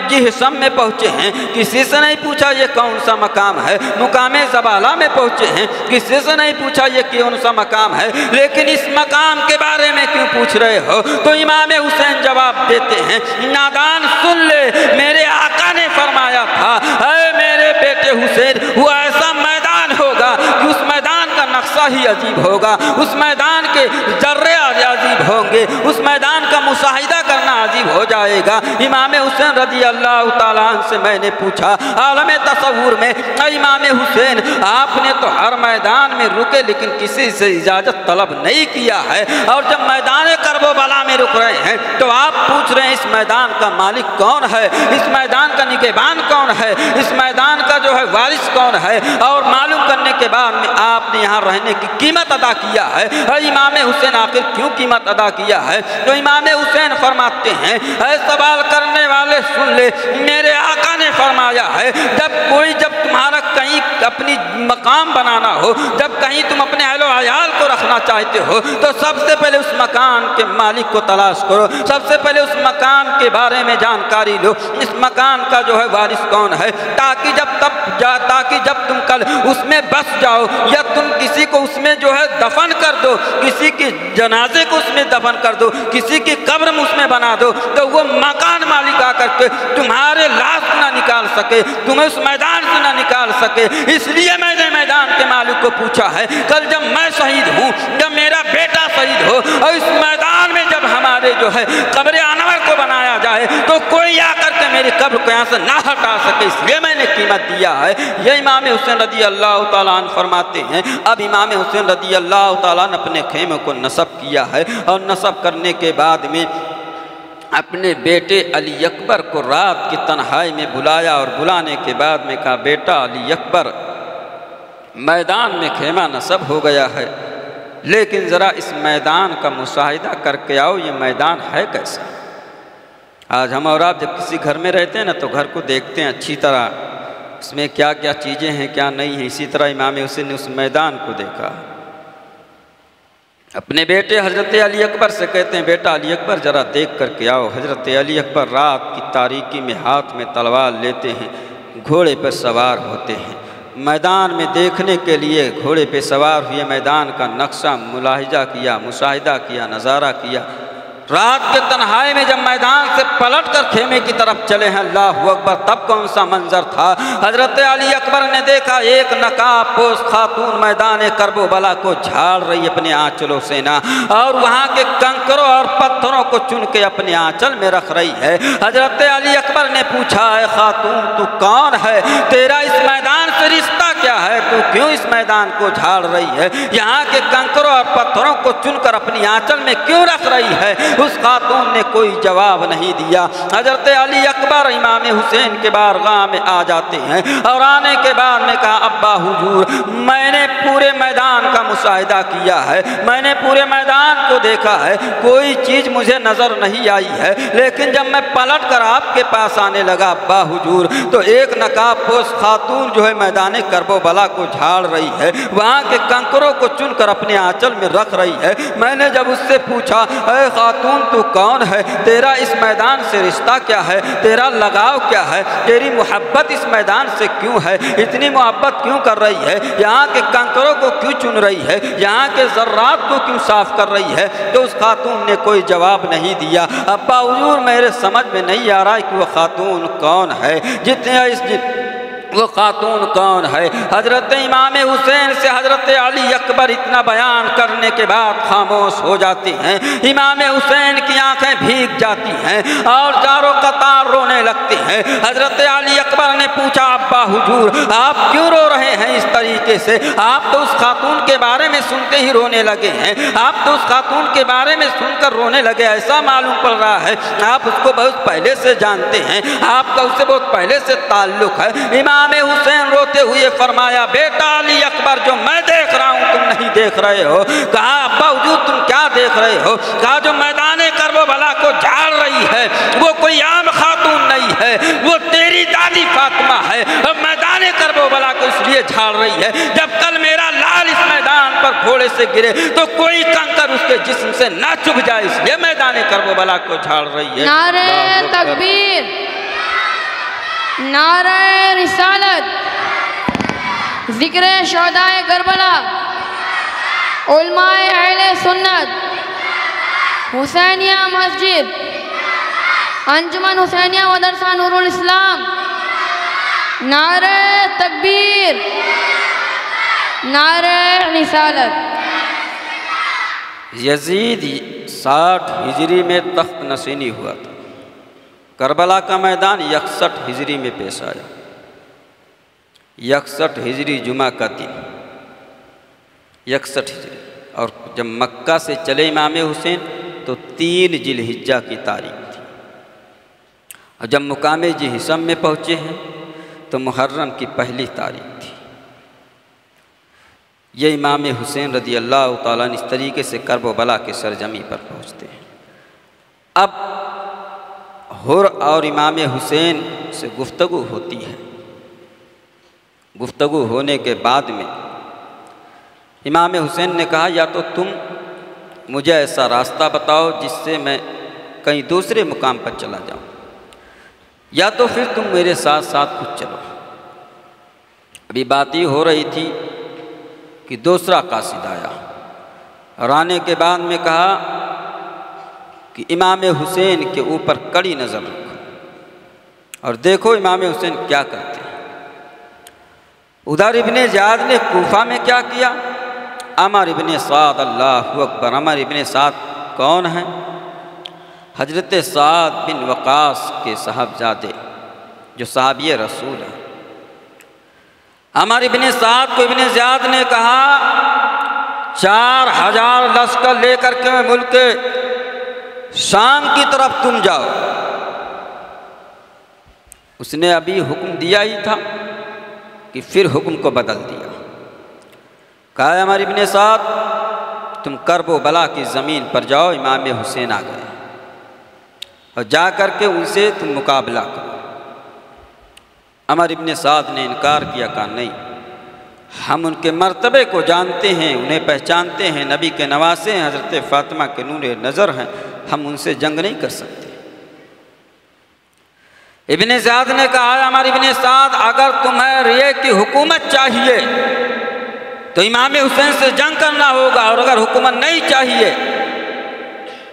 جہشم میں پہنچے ہیں، کسی سے نہیں پوچھا یہ کون سا مقام ہے؟ مقام زبالہ میں پہنچے ہیں، کسی سے نہیں پوچھا یہ کون سا مقام ہے؟ لیکن اس مقام کے بارے میں کیوں پوچھ رہے ہو؟ تو امام حسین جواب دیتے ہیں، نادان سن لے، میرے آقا نے فرمایا تھا، اے میرے بیٹے حسین، وہ ایسا میدان ہوگا کہ اس میدان کا نقشہ ہی عجیب ہوگا، اس میدان کے ذرے عجیب ہوں گے، اس میدان کا مشاہدہ کرنا عجیب ہو جائے گا۔ امام حسین رضی اللہ تعالیٰ عنہ سے میں نے پوچھا عالم تصور میں، اے امام حسین، آپ نے تو ہر میدان میں رکے لیکن کسی سے اجازت طلب نہیں کیا ہے، اور جب میدان کربلا میں رک رہے ہیں تو آپ پوچھ رہے ہیں اس میدان کا مالک کون ہے، اس میدان کا نگہبان کون ہے، اس میدان کا جو ہے وارث کون ہے، اور معلوم کرنے کے بعد میں آپ نے یہاں رہنے کی قیمت ادا کیا ہے۔ اے امام حسین، آخر کیوں قیمت ادا کیا ہے؟ تو امام حسین فرماتے ہیں، اے سوال کرنے والے سن لے، میرے آقا نے فرمایا ہے، جب تمہارا کہیں اپنی مقام بنانا ہو، جب کہیں تم اپنے اہل و عیال کو رکھنا چاہتے ہو تو سب سے پہلے اس مکان کے مالک کو تلاش کرو، سب سے پہلے اس مکان کے بارے میں جانکاری لو، اس مکان کا جو ہے وارث کون ہے، تاکہ جب تم کل اس میں بس جاؤ یا تم کسی کو اس میں جو ہے دفن کر دو، کسی کے جنازے کو اس میں دفن کر دو، کسی کی قبر اس میں بنا دو، تو وہ مکان مالک آ کر کے تمہارے لاش نہ نکال سکے، تمہیں اس میدان سے نہ نکال سکے۔ اس لیے میں نے میدان کے مالک کو پوچھا ہے، کل جب میں شہید ہوں، جب میرا بیٹا شہید ہو اور اس میدان میں جب ہمارے جو ہے قبر انور کو بنایا جائے تو کوئی آ کر کے میری قبر کو یہاں سے نہ ہٹا سکے، اس لیے میں نے قیمت دیا ہے۔ یہ امام حسین رضی اللہ تعالیٰ عنہ فرماتے ہیں، اب امام حسین رضی اللہ تعالیٰ عنہ اپنے خیمے کو نصب کیا ہے، اور نصب کرنے کے بعد میں اپنے بیٹے علی اکبر کو رات کی تنہائی میں بلایا، اور بلانے کے بعد میں کہا، بیٹا علی اکبر، میدان میں خیمہ نصب ہو گیا ہے، لیکن ذرا اس میدان کا مشاہدہ کر کے آؤ، یہ میدان ہے کیسا۔ آج ہم اور آپ جب کسی گھر میں رہتے ہیں نا تو گھر کو دیکھتے ہیں اچھی طرح، اس میں کیا کیا چیزیں ہیں کیا نہیں ہیں۔ اسی طرح امام حسین نے اس میدان کو دیکھا۔ اپنے بیٹے حضرت علی اکبر سے کہتے ہیں بیٹا علی اکبر ذرا دیکھ کر کے آؤ۔ حضرت علی اکبر رات کی تاریکی میں ہاتھ میں تلوار لیتے ہیں، گھوڑے پر سوار ہوتے ہیں، میدان میں دیکھنے کے لیے گھوڑے پہ سوار ہوئے میدان کا نقشہ ملاحظہ کیا، مشاہدہ کیا، نظارہ کیا۔ رات کے تنہائی میں جب میدان سے پلٹ کر خیمے کی طرف چلے ہیں، اللہ اکبر، تب کون سا منظر تھا۔ حضرت علی اکبر نے دیکھا ایک نقاب پوش خاتون میدان کرب و بلا کو جھاڑ رہی اپنے آنچلوں سے نا، اور وہاں کے کنکروں اور پتھروں کو چن کے اپنے آنچل میں رکھ رہی ہے۔ حضرت علی اکبر نے پوچھا اے خاتون تو کون ہے، تیرا اس میدان سے رشتہ کیا ہے، تو کیوں اس میدان کو جھاڑ رہی ہے، یہاں کے کنکروں اور پتھروں کو چن کر اپنی آنچل میں کیوں رکھ رہی ہے۔ اس خاتون نے کوئی جواب نہیں دیا۔ حضرت علی اکبر امام حسین کے بارگاہ میں آ جاتے ہیں، اور آنے کے بعد میں کہا ابا حضور میں نے پورے میدان کا مشاہدہ کیا ہے، میں نے پورے میدان کو دیکھا ہے، کوئی چیز مجھے نظر نہیں آئی ہے، لیکن جب میں پلٹ کر آپ کے پاس آنے لگا ابا حضور تو ایک نقاب پوش خاتون جو ہے میدان کرب و بلا کو جھاڑ رہی ہے، وہاں کے کنکروں کو چن کر اپنے آنچل میں رکھ رہی ہے۔ میں نے جب اس سے پوچھا اے خاتون تو کون ہے، تیرا اس میدان سے رشتہ کیا ہے، تیرا لگاؤ کیا ہے، تیری محبت اس میدان سے کیوں ہے، اتنی محبت کیوں کر رہی ہے، یہاں کے کنکروں کو کیوں چن رہی ہے، یہاں کے ذرات کو کیوں صاف کر رہی ہے، تو اس خاتون نے کوئی جواب نہیں دیا۔ ابا حضور میرے سمجھ میں نہیں آ رہا ہے کہ وہ خاتون کون ہے، وہ خاتون کون ہے۔ حضرت امام حسین سے حضرت علی اکبر اتنا بیان کرنے کے بعد خاموش ہو جاتے ہیں۔ امام حسین کی آنکھیں بھیگ جاتی ہیں اور چاروں قطار رونے لگتے ہیں۔ حضرت علی اکبر نے پوچھا ابا حضور آپ کیوں رو رہے ہیں اس طریقے سے، آپ تو اس خاتون کے بارے میں سنتے ہی رونے لگے ہیں، آپ تو اس خاتون کے بارے میں سن کر رونے لگے، ایسا معلوم پڑ رہا ہے آپ اس کو بہت پہلے سے جانتے ہیں، آپ کا اس سے بہت پہلے سے تعلق ہے۔ امام حسین روتے ہوئے فرمایا بیٹا علی اکبر جو میں دیکھ رہا ہوں تم نہیں دیکھ رہے ہو۔ کہا ابا حضور تم کیا دیکھ رہے ہو، کہا جو میدان کرب و بلا کو جھاڑ رہی ہے وہ کوئی عام خاتون نہیں ہے، وہ تیری دادی فاطمہ ہے، اور میدان کرب و بلا کو اس لیے جھاڑ رہی ہے جب کل میرا لال اس میدان پر گھوڑے سے گرے تو کوئی کنکر اس کے جسم سے نہ چبھ جائے، اس لیے میدان کرب و بلا کو جھاڑ رہی ہے۔ نعرہ تکبیر، نعرہ رسالت، ذکر شہداء کربلا، علماء اہل سنت، حسینیہ مسجد، انجمن حسینیہ مدرسہ نور الاسلام، نعرہ تکبیر، نعرہ رسالت۔ یزید 60 ہجری میں تخت نشینی ہوا تھا، کربلا کا میدان 61 ہجری میں پیش آیا، 61 ہجری جمعہ کا دن، 61 ہجری، اور جب مکہ سے چلے امام حسین تو 3 ذی الحجہ کی تاریخ تھی، اور جب مقام جہشم میں پہنچے ہیں تو محرم کی پہلی تاریخ تھی۔ یہ امام حسین رضی اللہ تعالیٰ عنہ اس طریقے سے کرب و بلا کے سرزمین پر پہنچتے ہیں۔ اب حر اور امام حسین سے گفتگو ہوتی ہے، گفتگو ہونے کے بعد میں امام حسین نے کہا یا تو تم مجھے ایسا راستہ بتاؤ جس سے میں کہیں دوسرے مقام پر چلا جاؤں، یا تو پھر تم میرے ساتھ ساتھ خود چلو۔ ابھی بات ہی ہو رہی تھی کہ دوسرا قاصد آیا، اور آنے کے بعد میں کہا کہ امام حسین کے اوپر کڑی نظر رکھو اور دیکھو امام حسین کیا کرتے ہیں۔ ادھر ابن زیاد نے کوفہ میں کیا کیا، عمر ابن سعد، اللہ اکبر، عمر ابن سعد کون ہیں؟ حضرت سعد بن وقاص کے صاحبزادے جو صحابی رسول ہیں۔ عمر ابن سعد کو ابن زیاد نے کہا 4000 لشکر لے کر کے ملک شام کی طرف تم جاؤ۔ اس نے ابھی حکم دیا ہی تھا کہ پھر حکم کو بدل دیا، کہا عمر ابن سعد تم کرب و بلا کی زمین پر جاؤ، امام حسین آ گئے، اور جا کر کے ان سے تم مقابلہ کرو۔ عمر ابن سعد نے انکار کیا، کہا نہیں، ہم ان کے مرتبے کو جانتے ہیں، انہیں پہچانتے ہیں، نبی کے نواسے ہیں، حضرت فاطمہ کے نور نظر ہیں، ہم ان سے جنگ نہیں کر سکتے۔ ابن زیاد نے کہا، عمر ابن سعد، اگر تمہیں ریے کی حکومت چاہیے تو امام حسین سے جنگ کرنا ہوگا، اور اگر حکومت نہیں چاہیے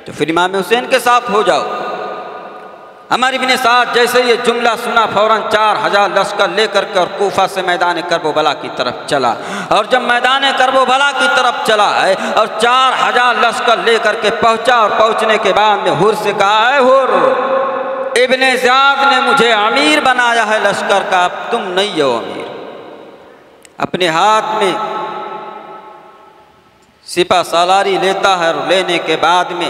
تو پھر امام حسین کے ساتھ ہو جاؤ۔ عمر ابن سعد جیسے یہ جملہ سنا، فوراً 4000 لشکر لے کر کے اور کوفہ سے میدان کرب و بلا کی طرف چلا، اور جب میدان کرب و بلا کی طرف چلا ہے اور 4000 لشکر لے کر کے پہنچا، اور پہنچنے کے بعد میں حر سے کہا، اے حر، ابن زیاد نے مجھے امیر بنایا ہے لشکر کا، اب تم نہیں ہو امیر۔ اپنے ہاتھ میں سپہ سالاری لیتا ہے، اور لینے کے بعد میں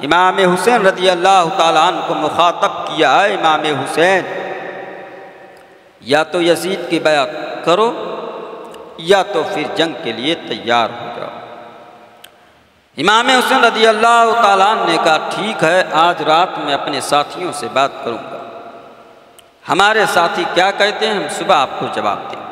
امام حسین رضی اللہ تعالیٰ عنہ کو مخاطب کیا، ہے امام حسین، یا تو یزید کی بیعت کرو یا تو پھر جنگ کے لیے تیار ہو جاؤ۔ امام حسین رضی اللہ تعالیٰ عنہ نے کہا، ٹھیک ہے، آج رات میں اپنے ساتھیوں سے بات کروں گا، ہمارے ساتھی کیا کہتے ہیں ہم صبح آپ کو جواب دیں گے۔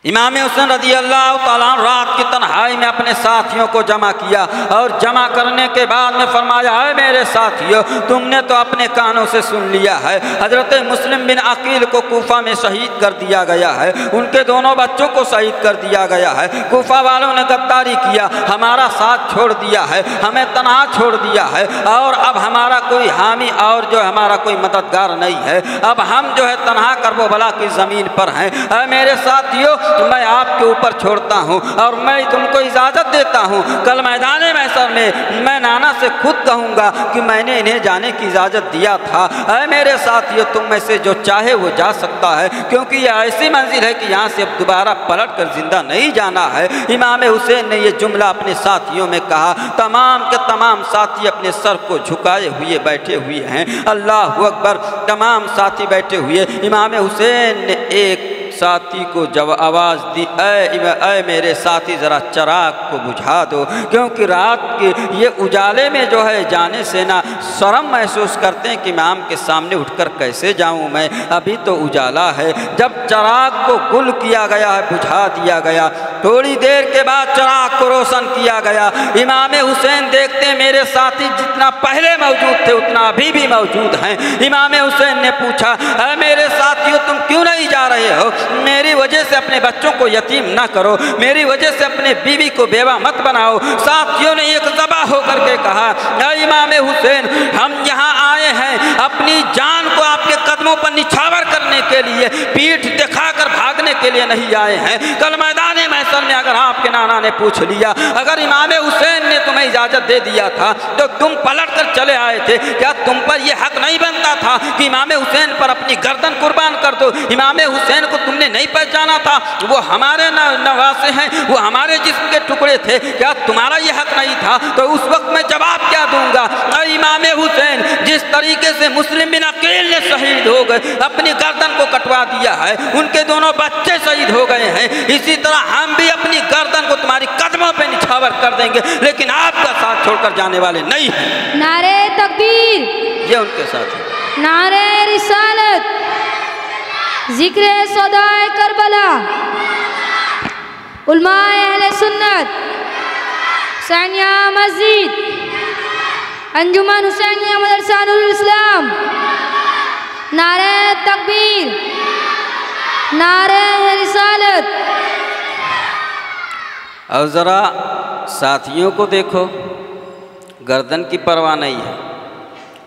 امام حسین رضی اللہ تعالیٰ عنہ رات کی تنہائی میں اپنے ساتھیوں کو جمع کیا، اور جمع کرنے کے بعد میں فرمایا، اے میرے ساتھیوں، تم نے تو اپنے کانوں سے سن لیا ہے، حضرت مسلم بن عقیل کو کوفہ میں شہید کر دیا گیا ہے، ان کے دونوں بچوں کو شہید کر دیا گیا ہے، کوفہ والوں نے غداری کیا، ہمارا ساتھ چھوڑ دیا ہے، ہمیں تنہا چھوڑ دیا ہے، اور اب ہمارا کوئی حامی اور جو ہمارا کوئی مددگار نہیں ہے، اب ہم جو ہے تنہا کرب و بلا کی زمین پر ہیں۔ اے میرے ساتھیوں، میں آپ کے اوپر چھوڑتا ہوں، اور میں تم کو اجازت دیتا ہوں، کل میدان محشر میں نانا سے خود کہوں گا کہ میں نے انہیں جانے کی اجازت دیا تھا۔ اے میرے ساتھیوں، تم میں سے جو چاہے وہ جا سکتا ہے، کیونکہ یہ ایسی منزل ہے کہ یہاں سے اب دوبارہ پلٹ کر زندہ نہیں جانا ہے۔ امام حسین نے یہ جملہ اپنے ساتھیوں میں کہا، تمام کے تمام ساتھی اپنے سر کو جھکائے ہوئے بیٹھے ہوئے ہیں، اللہ اکبر، تمام ساتھی بیٹھے ہوئے۔ امام حسین نے ایک ساتھی کو جب آواز دی، اے میرے ساتھی، ذرا چراغ کو بجھا دو، کیونکہ رات کے یہ اجالے میں جو ہے جانے سے نا شرم محسوس کرتے ہیں کہ امام کے سامنے اٹھ کر کیسے جاؤں میں، ابھی تو اجالا ہے۔ جب چراغ کو گل کیا گیا ہے، بجھا دیا گیا، تھوڑی دیر کے بعد چراغ کو روشن کیا گیا۔ امام حسین دیکھتے ہیں میرے ساتھی جتنا پہلے موجود تھے اتنا ابھی بھی موجود ہیں۔ امام حسین نے پوچھا، اے میرے ساتھیوں، تم کیوں نہیں جا رہے ہو؟ میری وجہ سے اپنے بچوں کو یتیم نہ کرو، میری وجہ سے اپنے بیوی کو بیوہ مت بناؤ۔ ساتھیوں نے ایک ذبح ہو کر کے کہا، اے امام حسین، ہم یہاں آئے ہیں اپنی جان کو آپ کے قدموں پر نچھاور کرنے کے لیے، پیٹھ دکھا کر بھاگنے کے لیے نہیں آئے ہیں۔ کل میدان محشر میں اگر آپ کے نانا نے پوچھ لیا، اگر امام حسین نے تمہیں اجازت دے دیا تھا تو تم پلٹ کر چلے آئے تھے، کیا تم پر یہ حق نہیں بنتا تھا کہ امام حسین پر اپنی گردن قربان کر دو؟ امام حسین کو تم نے نہیں پہچانا تھا، وہ ہمارے نواسے ہیں، وہ ہمارے جسم کے ٹکڑے تھے، کیا تمہارا یہ حق نہیں تھا؟ تو اس وقت میں جواب کیا دوں گا؟ اے امام حسین، جس طریقے سے مسلم بن عقیل نے شہید ہو گئے، اپنی گردن کو کٹوا دیا ہے، ان کے دونوں بچے شہید ہو گئے ہیں، اسی طرح ہم بھی اپنی گردن کو تمہاری قدموں پہ نچھاور کر دیں گے، لیکن آپ کا ساتھ چھوڑ کر جانے والے نہیں ہیں۔ نعرہ تکبیر، یہ ان کے ساتھ ہے۔ نعرہ رسالت، ذکر صدائے کربلا، علماء اہل سنت، حسینیہ مسجد، انجمن حسینیہ مدرسہ نور الاسلام، نعرہ تکبیر، نعرہ رسالت۔ اور ذرا ساتھیوں کو دیکھو، گردن کی پرواہ نہیں ہے،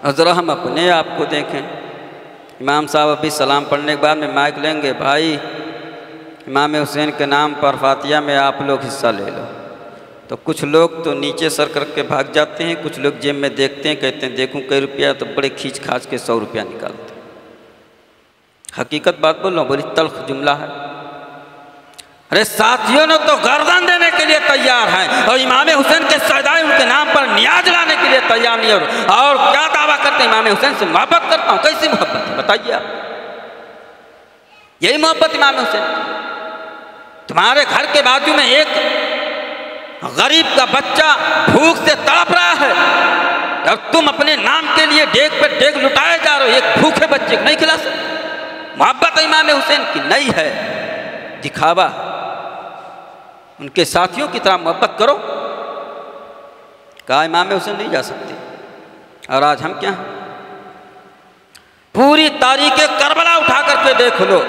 اور ذرا ہم اپنے آپ کو دیکھیں۔ امام صاحب ابھی سلام پڑھنے کے بعد میں مائک لیں گے، بھائی امام حسین کے نام پر فاتحہ میں آپ لوگ حصہ لے لو۔ تو کچھ لوگ تو نیچے سر کر کے بھاگ جاتے ہیں، کچھ لوگ جیب میں دیکھتے ہیں، کہتے ہیں دیکھوں کئی روپیہ، تو بڑے کھینچ کھانچ کے 100 روپیہ نکالتے ہیں۔ حقیقت بات بول رہا ہوں، بڑی تلخ جملہ ہے۔ ارے ساتھیوں نے تو گردن دینے کے لیے تیار ہیں، اور امام حسین کے سجدائے ان کے نام پر نیاز لانے کے لیے تیار نہیں، اور کیا دعویٰ کرتے ہیں؟ امام حسین سے محبت کرتا ہوں۔ کیسی محبت ہے بتائیے آپ؟ یہی محبت امام حسین؟ تمہارے گھر کے بازو میں ایک غریب کا بچہ بھوک سے تڑپ رہا ہے اور تم اپنے نام کے لیے ڈیگ پہ ڈیگ لٹائے جا رہے ہو، ایک بھوکے بچے کو نہیں کھلا سکتے۔ محبت امام حسین کی نہیں ہے، دکھاوا۔ ان کے ساتھیوں کی طرح محبت کرو۔ کہا امام حسین نہیں جا سکتے، اور آج ہم کیا ہیں؟ پوری تاریخ کربلا اٹھا کر کے دیکھ لو،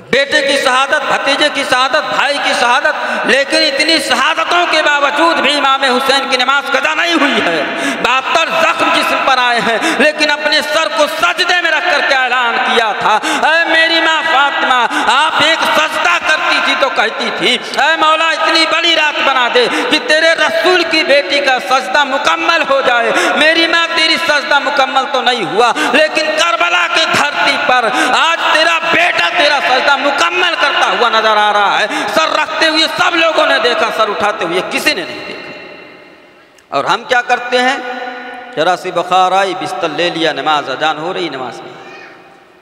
بیٹے کی شہادت، بھتیجے کی شہادت، بھائی کی شہادت، لیکن اتنی شہادتوں کے باوجود بھی امام حسین کی نماز قضا نہیں ہوئی ہے۔ 72 زخم جسم پر آئے ہیں، لیکن اپنے سر کو سجدے میں رکھ کر کے اعلان کیا تھا، اے میری ماں فاطمہ، آپ ایک سجدہ کرتی تھی تو کہتی تھی اے مولا اتنی بڑی رات بنا دے کہ تیرے رسول کی بیٹی کا سجدہ مکمل ہو جائے۔ میری ماں تیری سجدہ مکمل تو نہیں ہوا، لیکن کربلا کی دھرتی پر آج تیرا بیٹا تیرا سجدہ مکمل کرتا ہوا نظر آ رہا ہے۔ سر رکھتے ہوئے سب لوگوں نے دیکھا، سر اٹھاتے ہوئے کسی نے نہیں دیکھا۔ اور ہم کیا کرتے ہیں؟ ذرا سی بخار آئی، بستر لے لیا، نماز اذان ہو رہی، نماز نہیں۔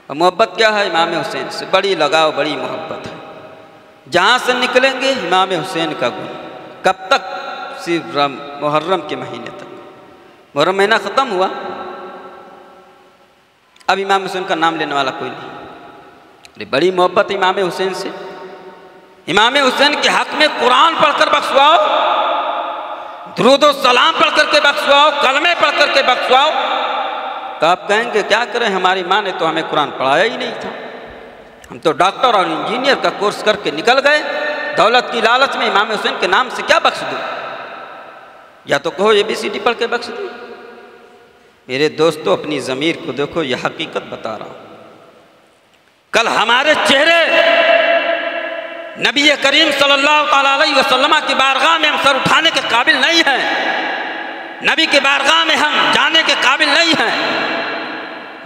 اور محبت کیا ہے؟ امام حسین سے بڑی لگاؤ، بڑی محبت ہے۔ جہاں سے نکلیں گے امام حسین کا گن۔ کب تک؟ صرف محرم کے مہینے تک۔ محرم مہینہ ختم ہوا، اب امام حسین کا نام لینے والا کوئی نہیں۔ بڑی محبت امام حسین سے۔ امام حسین کے حق میں قرآن پڑھ کر بخشواؤ، درود و سلام پڑھ کر کے بخشواؤ، کلمے پڑھ کر کے بخشواؤ۔ تو آپ کہیں گے کیا کریں، ہماری ماں نے تو ہمیں قرآن پڑھایا ہی نہیں تھا، ہم تو ڈاکٹر اور انجینئر کا کورس کر کے نکل گئے، دولت کی لالچ میں امام حسین کے نام سے کیا بخش دوں؟ یا تو کہو ABCD پڑھ کے بخش دوں۔ میرے دوستو اپنی ضمیر کو دیکھو، یہ حقیقت بتا رہا ہوں۔ کل ہمارے چہرے نبی کریم صلی اللہ تعالیٰ علیہ وسلم کی بارگاہ میں ہم سر اٹھانے کے قابل نہیں ہیں، نبی کی بارگاہ میں ہم جانے کے قابل نہیں ہیں۔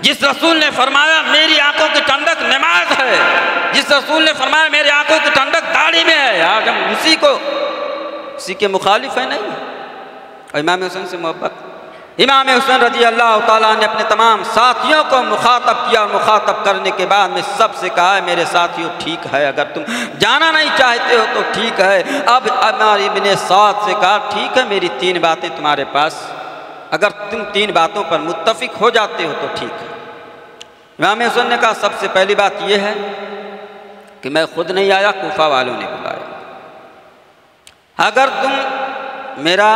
جس رسول نے فرمایا میری آنکھوں کی ٹھنڈک نماز ہے، جس رسول نے فرمایا میری آنکھوں کی ٹھنڈک داڑھی میں ہے، آج ہم اسی کے مخالف ہیں نہیں۔ اور امام حسین سے محبت، امام حسین رضی اللہ تعالیٰ نے اپنے تمام ساتھیوں کو مخاطب کیا، اور مخاطب کرنے کے بعد میں سب سے کہا ہے میرے ساتھیوں ٹھیک ہے، اگر تم جانا نہیں چاہتے ہو تو ٹھیک ہے۔ اب عمر ابن سعد سے کہا ٹھیک ہے، میری 3 باتیں تمہارے پاس، اگر تم 3 باتوں پر متفق ہو جاتے ہو تو ٹھیک ہے۔ امام حسین نے کہا سب سے پہلی بات یہ ہے کہ میں خود نہیں آیا، کوفہ والوں نے بلایا۔ اگر تم میرا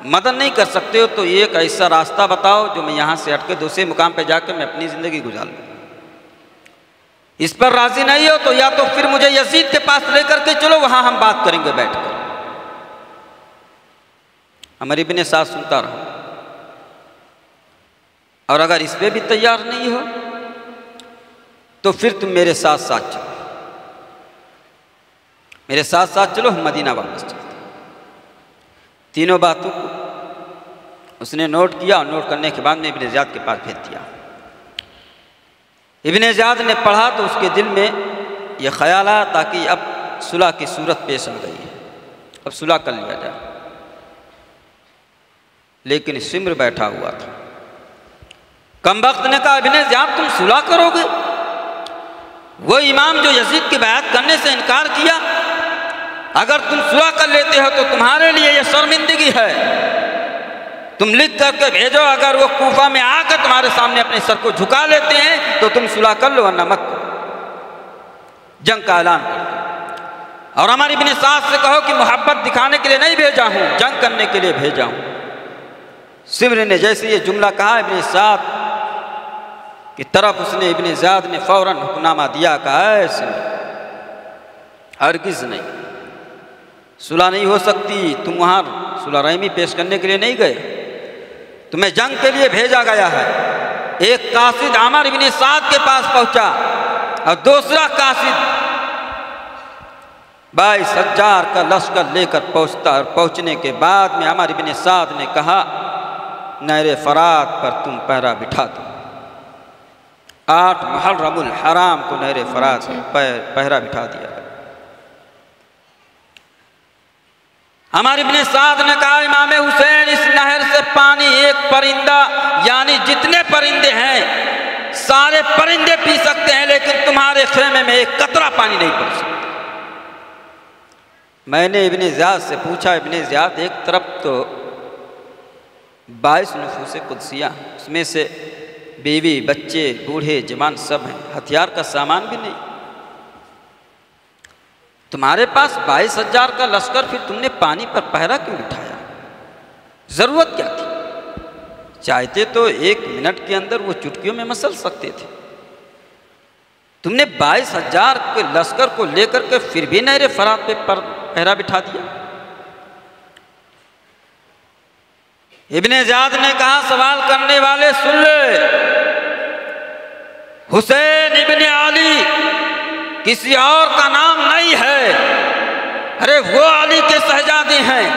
مدد نہیں کر سکتے ہو تو ایک ایسا راستہ بتاؤ جو میں یہاں سے ہٹ کے دوسرے مقام پہ جا کے میں اپنی زندگی گزار لوں۔ اس پر راضی نہیں ہو تو یا تو پھر مجھے یزید کے پاس لے کر کے چلو، وہاں ہم بات کریں گے بیٹھ کر۔ عمر ابن سعد سنتا رہا، اور اگر اس پہ بھی تیار نہیں ہو تو پھر تم میرے ساتھ ساتھ چلو، میرے ساتھ ساتھ چلو، ہم مدینہ واپس چلتے۔ تینوں باتوں کو اس نے نوٹ کیا، اور نوٹ کرنے کے بعد میں ابن زیاد کے پاس بھیج دیا۔ ابن زیاد نے پڑھا تو اس کے دل میں یہ خیال آیا تاکہ اب صلح کی صورت پیش آ گئی ہے، اب صلح کر لیا جائے، لیکن سمر بیٹھا ہوا تھا۔ کم وقت نے کہا ابن زیاد تم صلح کرو گے؟ وہ امام جو یزید کی بیعت کرنے سے انکار کیا، اگر تم صلح کر لیتے ہو تو تمہارے لیے یہ شرمندگی ہے، تم لکھ کر کے بھیجو، اگر وہ کوفہ میں آ کر تمہارے سامنے اپنے سر کو جھکا لیتے ہیں تو تم صلح کر لو ورنہ مت کرو، جنگ کا اعلان کر دو۔ اور عمر ابن سعد سے کہو کہ محبت دکھانے کے لیے نہیں بھیجا ہوں، جنگ کرنے کے لیے بھیجا ہوں۔ سمر نے جیسے یہ جملہ کہا ابن سعد کی طرف اس نے ابن زیاد نے فوراً حکمنامہ دیا، کہا ہے سمر ہرگز نہیں، صلح نہیں ہو سکتی، تم وہاں صلح رحمی پیش کرنے کے لیے نہیں گئے، تمہیں جنگ کے لیے بھیجا گیا ہے۔ ایک قاصد عمر ابن سعد کے پاس پہنچا اور دوسرا قاصد 22,000 کا لشکر لے کر پہنچتا، اور پہنچنے کے بعد میں عمر ابن سعد نے کہا نہر فرات پر تم پہرا بٹھا دو۔ 8 محرم الحرام کو نہر فرات پر پہرا بٹھا دیا۔ عمر ابن سعد نے کہا امام حسین اس نہر سے پانی ایک پرندہ یعنی جتنے پرندے ہیں سارے پرندے پی سکتے ہیں، لیکن تمہارے خیمے میں ایک قطرہ پانی نہیں پڑ سکتا۔ میں نے ابن زیاد سے پوچھا، ابن زیاد ایک طرف تو 22 نفوس قدسیہ، اس میں سے بیوی، بچے، بوڑھے، جوان سب ہیں، ہتھیار کا سامان بھی نہیں، تمہارے پاس 22,000 کا لشکر، پھر تم نے پانی پر پہرا کیوں بٹھایا؟ ضرورت کیا تھی؟ چاہتے تو 1 منٹ کے اندر وہ چٹکیوں میں مسل سکتے تھے، تم نے 22,000 کے لشکر کو لے کر کے پھر بھی نہر فرات پہ پہرا بٹھا دیا۔ ابن زیاد نے کہا سوال کرنے والے سن لے، حسین ابن علی کسی اور کا نام نہیں ہے، ارے وہ علی کے شہزادے ہیں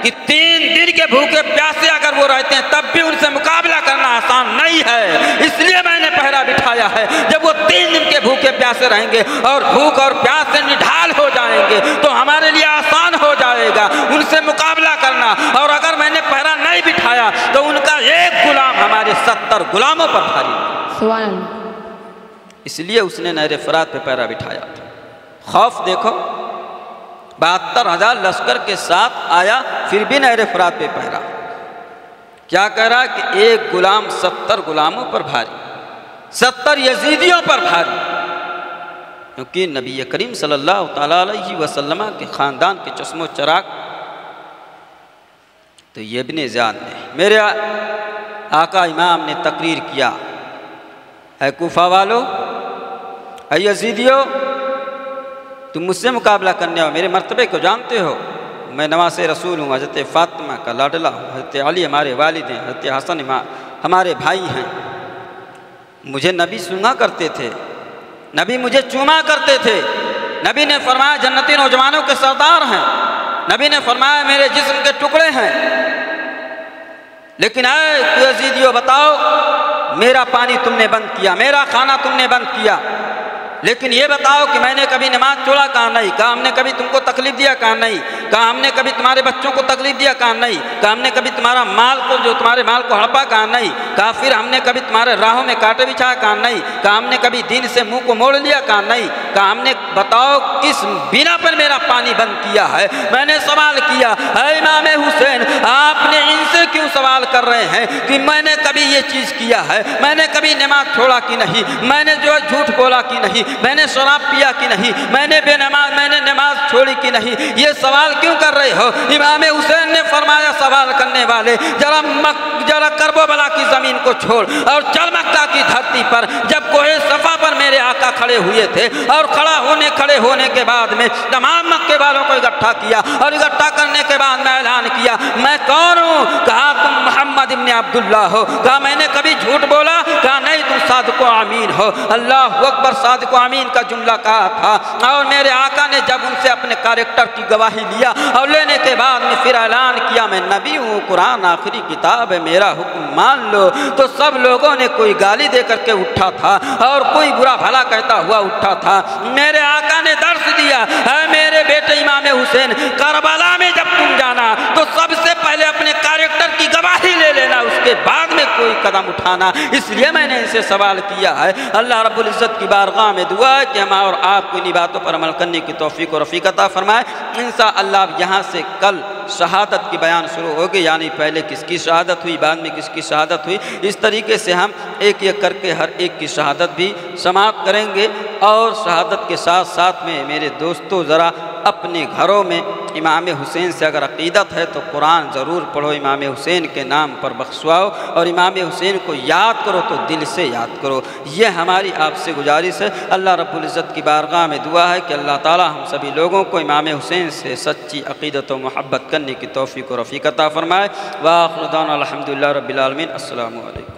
کہ 3 دن کے بھوکے پیاسے اگر وہ رہتے ہیں تب بھی ان سے مقابلہ کرنا آسان نہیں ہے، اس لیے میں نے پہرا بٹھایا ہے۔ جب وہ 3 دن کے بھوکے پیاسے رہیں گے اور بھوک اور پیاس سے نڈھال ہو جائیں گے تو ہمارے لیے آسان ہو جائے گا ان سے مقابلہ کرنا، اور اگر میں نے پہرا نہیں بٹھایا تو ان کا ایک غلام ہمارے 70 غلاموں پر بھاری، سبحان اللہ۔ اس لیے اس نے نہر فرات پہ پہرا بٹھایا تھا۔ خوف دیکھو، 72,000 لشکر کے ساتھ آیا، پھر بھی نہر فرات پہ پہرا۔ کیا کہہ رہا کہ ایک غلام 70 غلاموں پر بھاری، 70 یزیدیوں پر بھاری، کیونکہ نبی کریم صلی اللہ تعالیٰ علیہ وسلم کے خاندان کے چشم و چراغ۔ تو یہ ابن زیاد نے، میرے آقا امام نے تقریر کیا، اے کوفہ والو، اے یزیدیو، تم مجھ سے مقابلہ کرنے ہو، میرے مرتبے کو جانتے ہو، میں نواز رسول ہوں، حضرت فاطمہ کا لاڈلا ہوں، حضرت علی ہمارے والد ہیں، حضرت حسن ہمارے بھائی ہیں، مجھے نبی سنا کرتے تھے، نبی مجھے چوما کرتے تھے، نبی نے فرمایا جنتی نوجوانوں کے سردار ہیں، نبی نے فرمایا میرے جسم کے ٹکڑے ہیں، لیکن اے یزیدیو بتاؤ، میرا پانی تم نے بند کیا، میرا کھانا تم نے بند کیا، لیکن یہ بتاؤ کہ میں نے کبھی نماز چھوڑا؟ کہا نہیں۔ کہا ہم نے کبھی تم کو تکلیف دیا؟ کہا نہیں۔ کہا ہم نے کبھی تمہارے بچوں کو تکلیف دیا؟ کہا نہیں۔ کہا ہم نے کبھی تمہارا مال کو تمہارے مال کو ہڑپا؟ کہا نہیں۔ کہا پھر ہم نے کبھی تمہارے راہوں میں کانٹے بچھایا؟ کہا نہیں۔ کہا ہم نے کبھی دین سے منہ کو موڑ لیا؟ کہا نہیں۔ کہا ہم نے بتاؤ کس بنا پر میرا پانی بند کیا ہے؟ میں نے سوال کیا، اے امام حسین، آپ نے ان سے کیوں سوال کر رہے ہیں کہ میں نے کبھی یہ چیز کیا ہے؟ میں نے کبھی نماز چھوڑا کہ نہیں؟ میں نے جو جھوٹ بولا کہ نہیں؟ میں نے شراب پیا کہ نہیں؟ میں نے نماز چھوڑی کہ نہیں؟ یہ سوال کیوں کر رہے ہو؟ امام حسین نے فرمایا سوال کرنے والے ذرا کرب و بلا کی زمین کو چھوڑ اور چل مکہ کی دھرتی پر۔ جب کوہ صفا پر میرے آقا کھڑے ہوئے تھے اور کھڑے ہونے کے بعد میں تمام مکے والوں کو اکٹھا کیا اور اکٹھا کرنے کے بعد میں اعلان کیا میں کون ہوں؟ کہا تم محمد ابن عبداللہ ہو۔ کہا میں نے کبھی جھوٹ بولا؟ کہا نہیں، تم صادق و امین ہو۔ اللہ اکبر، صادق و امین کا جملہ کہا تھا، اور میرے آقا نے جب ان سے اپنے کریکٹر کی گواہی لیا اور لینے کے بعد میں پھر اعلان کیا میں نبی ہوں، قرآن آخری کتاب ہے، میرا حکم مان لو، تو سب لوگوں نے کوئی گالی دے کر کے اٹھا تھا اور کوئی برا بھلا کہتا ہوا اٹھا تھا۔ میرے آقا نے درس دیا، اے میرے بیٹے امام حسین، کربلا میں جب تم جانا تو سب سے پہلے اپنے کریکٹر کی گواہی لے لینا، اس کے بعد میں کوئی قدم اٹھانا۔ اس لیے میں نے ان سے سوال کیا ہے۔ اللہ رب العزت کی بارگاہ میں دعا ہے کہ ہم اور آپ کو انہی باتوں پر عمل کرنے کی توفیق و رفیق عطا فرمائے۔ انشاءاللہ یہاں سے کل شہادت کی بیان شروع ہوگی، یعنی پہلے کس کی شہادت ہوئی، بعد میں کس کی شہادت ہوئی، اس طریقے سے ہم ایک ایک کر کے ہر ایک کی شہادت بھی سماعت کریں گے۔ اور شہادت کے ساتھ ساتھ میں میرے دوستو ذرا اپنے گھروں میں امام حسین سے اگر عقیدت ہے تو قرآن ضرور پڑھو، امام حسین کے نام پر بخشواؤ، اور امام حسین کو یاد کرو تو دل سے یاد کرو، یہ ہماری آپ سے گزارش ہے۔ اللہ رب العزت کی بارگاہ میں دعا ہے کہ اللہ تعالی ہم سبھی لوگوں کو امام حسین سے سچی عقیدت و محبت کرنے کی توفیق و رفیق عطا فرمائے۔ وآخر دعوانا الحمدللہ رب العالمین۔ السلام علیکم۔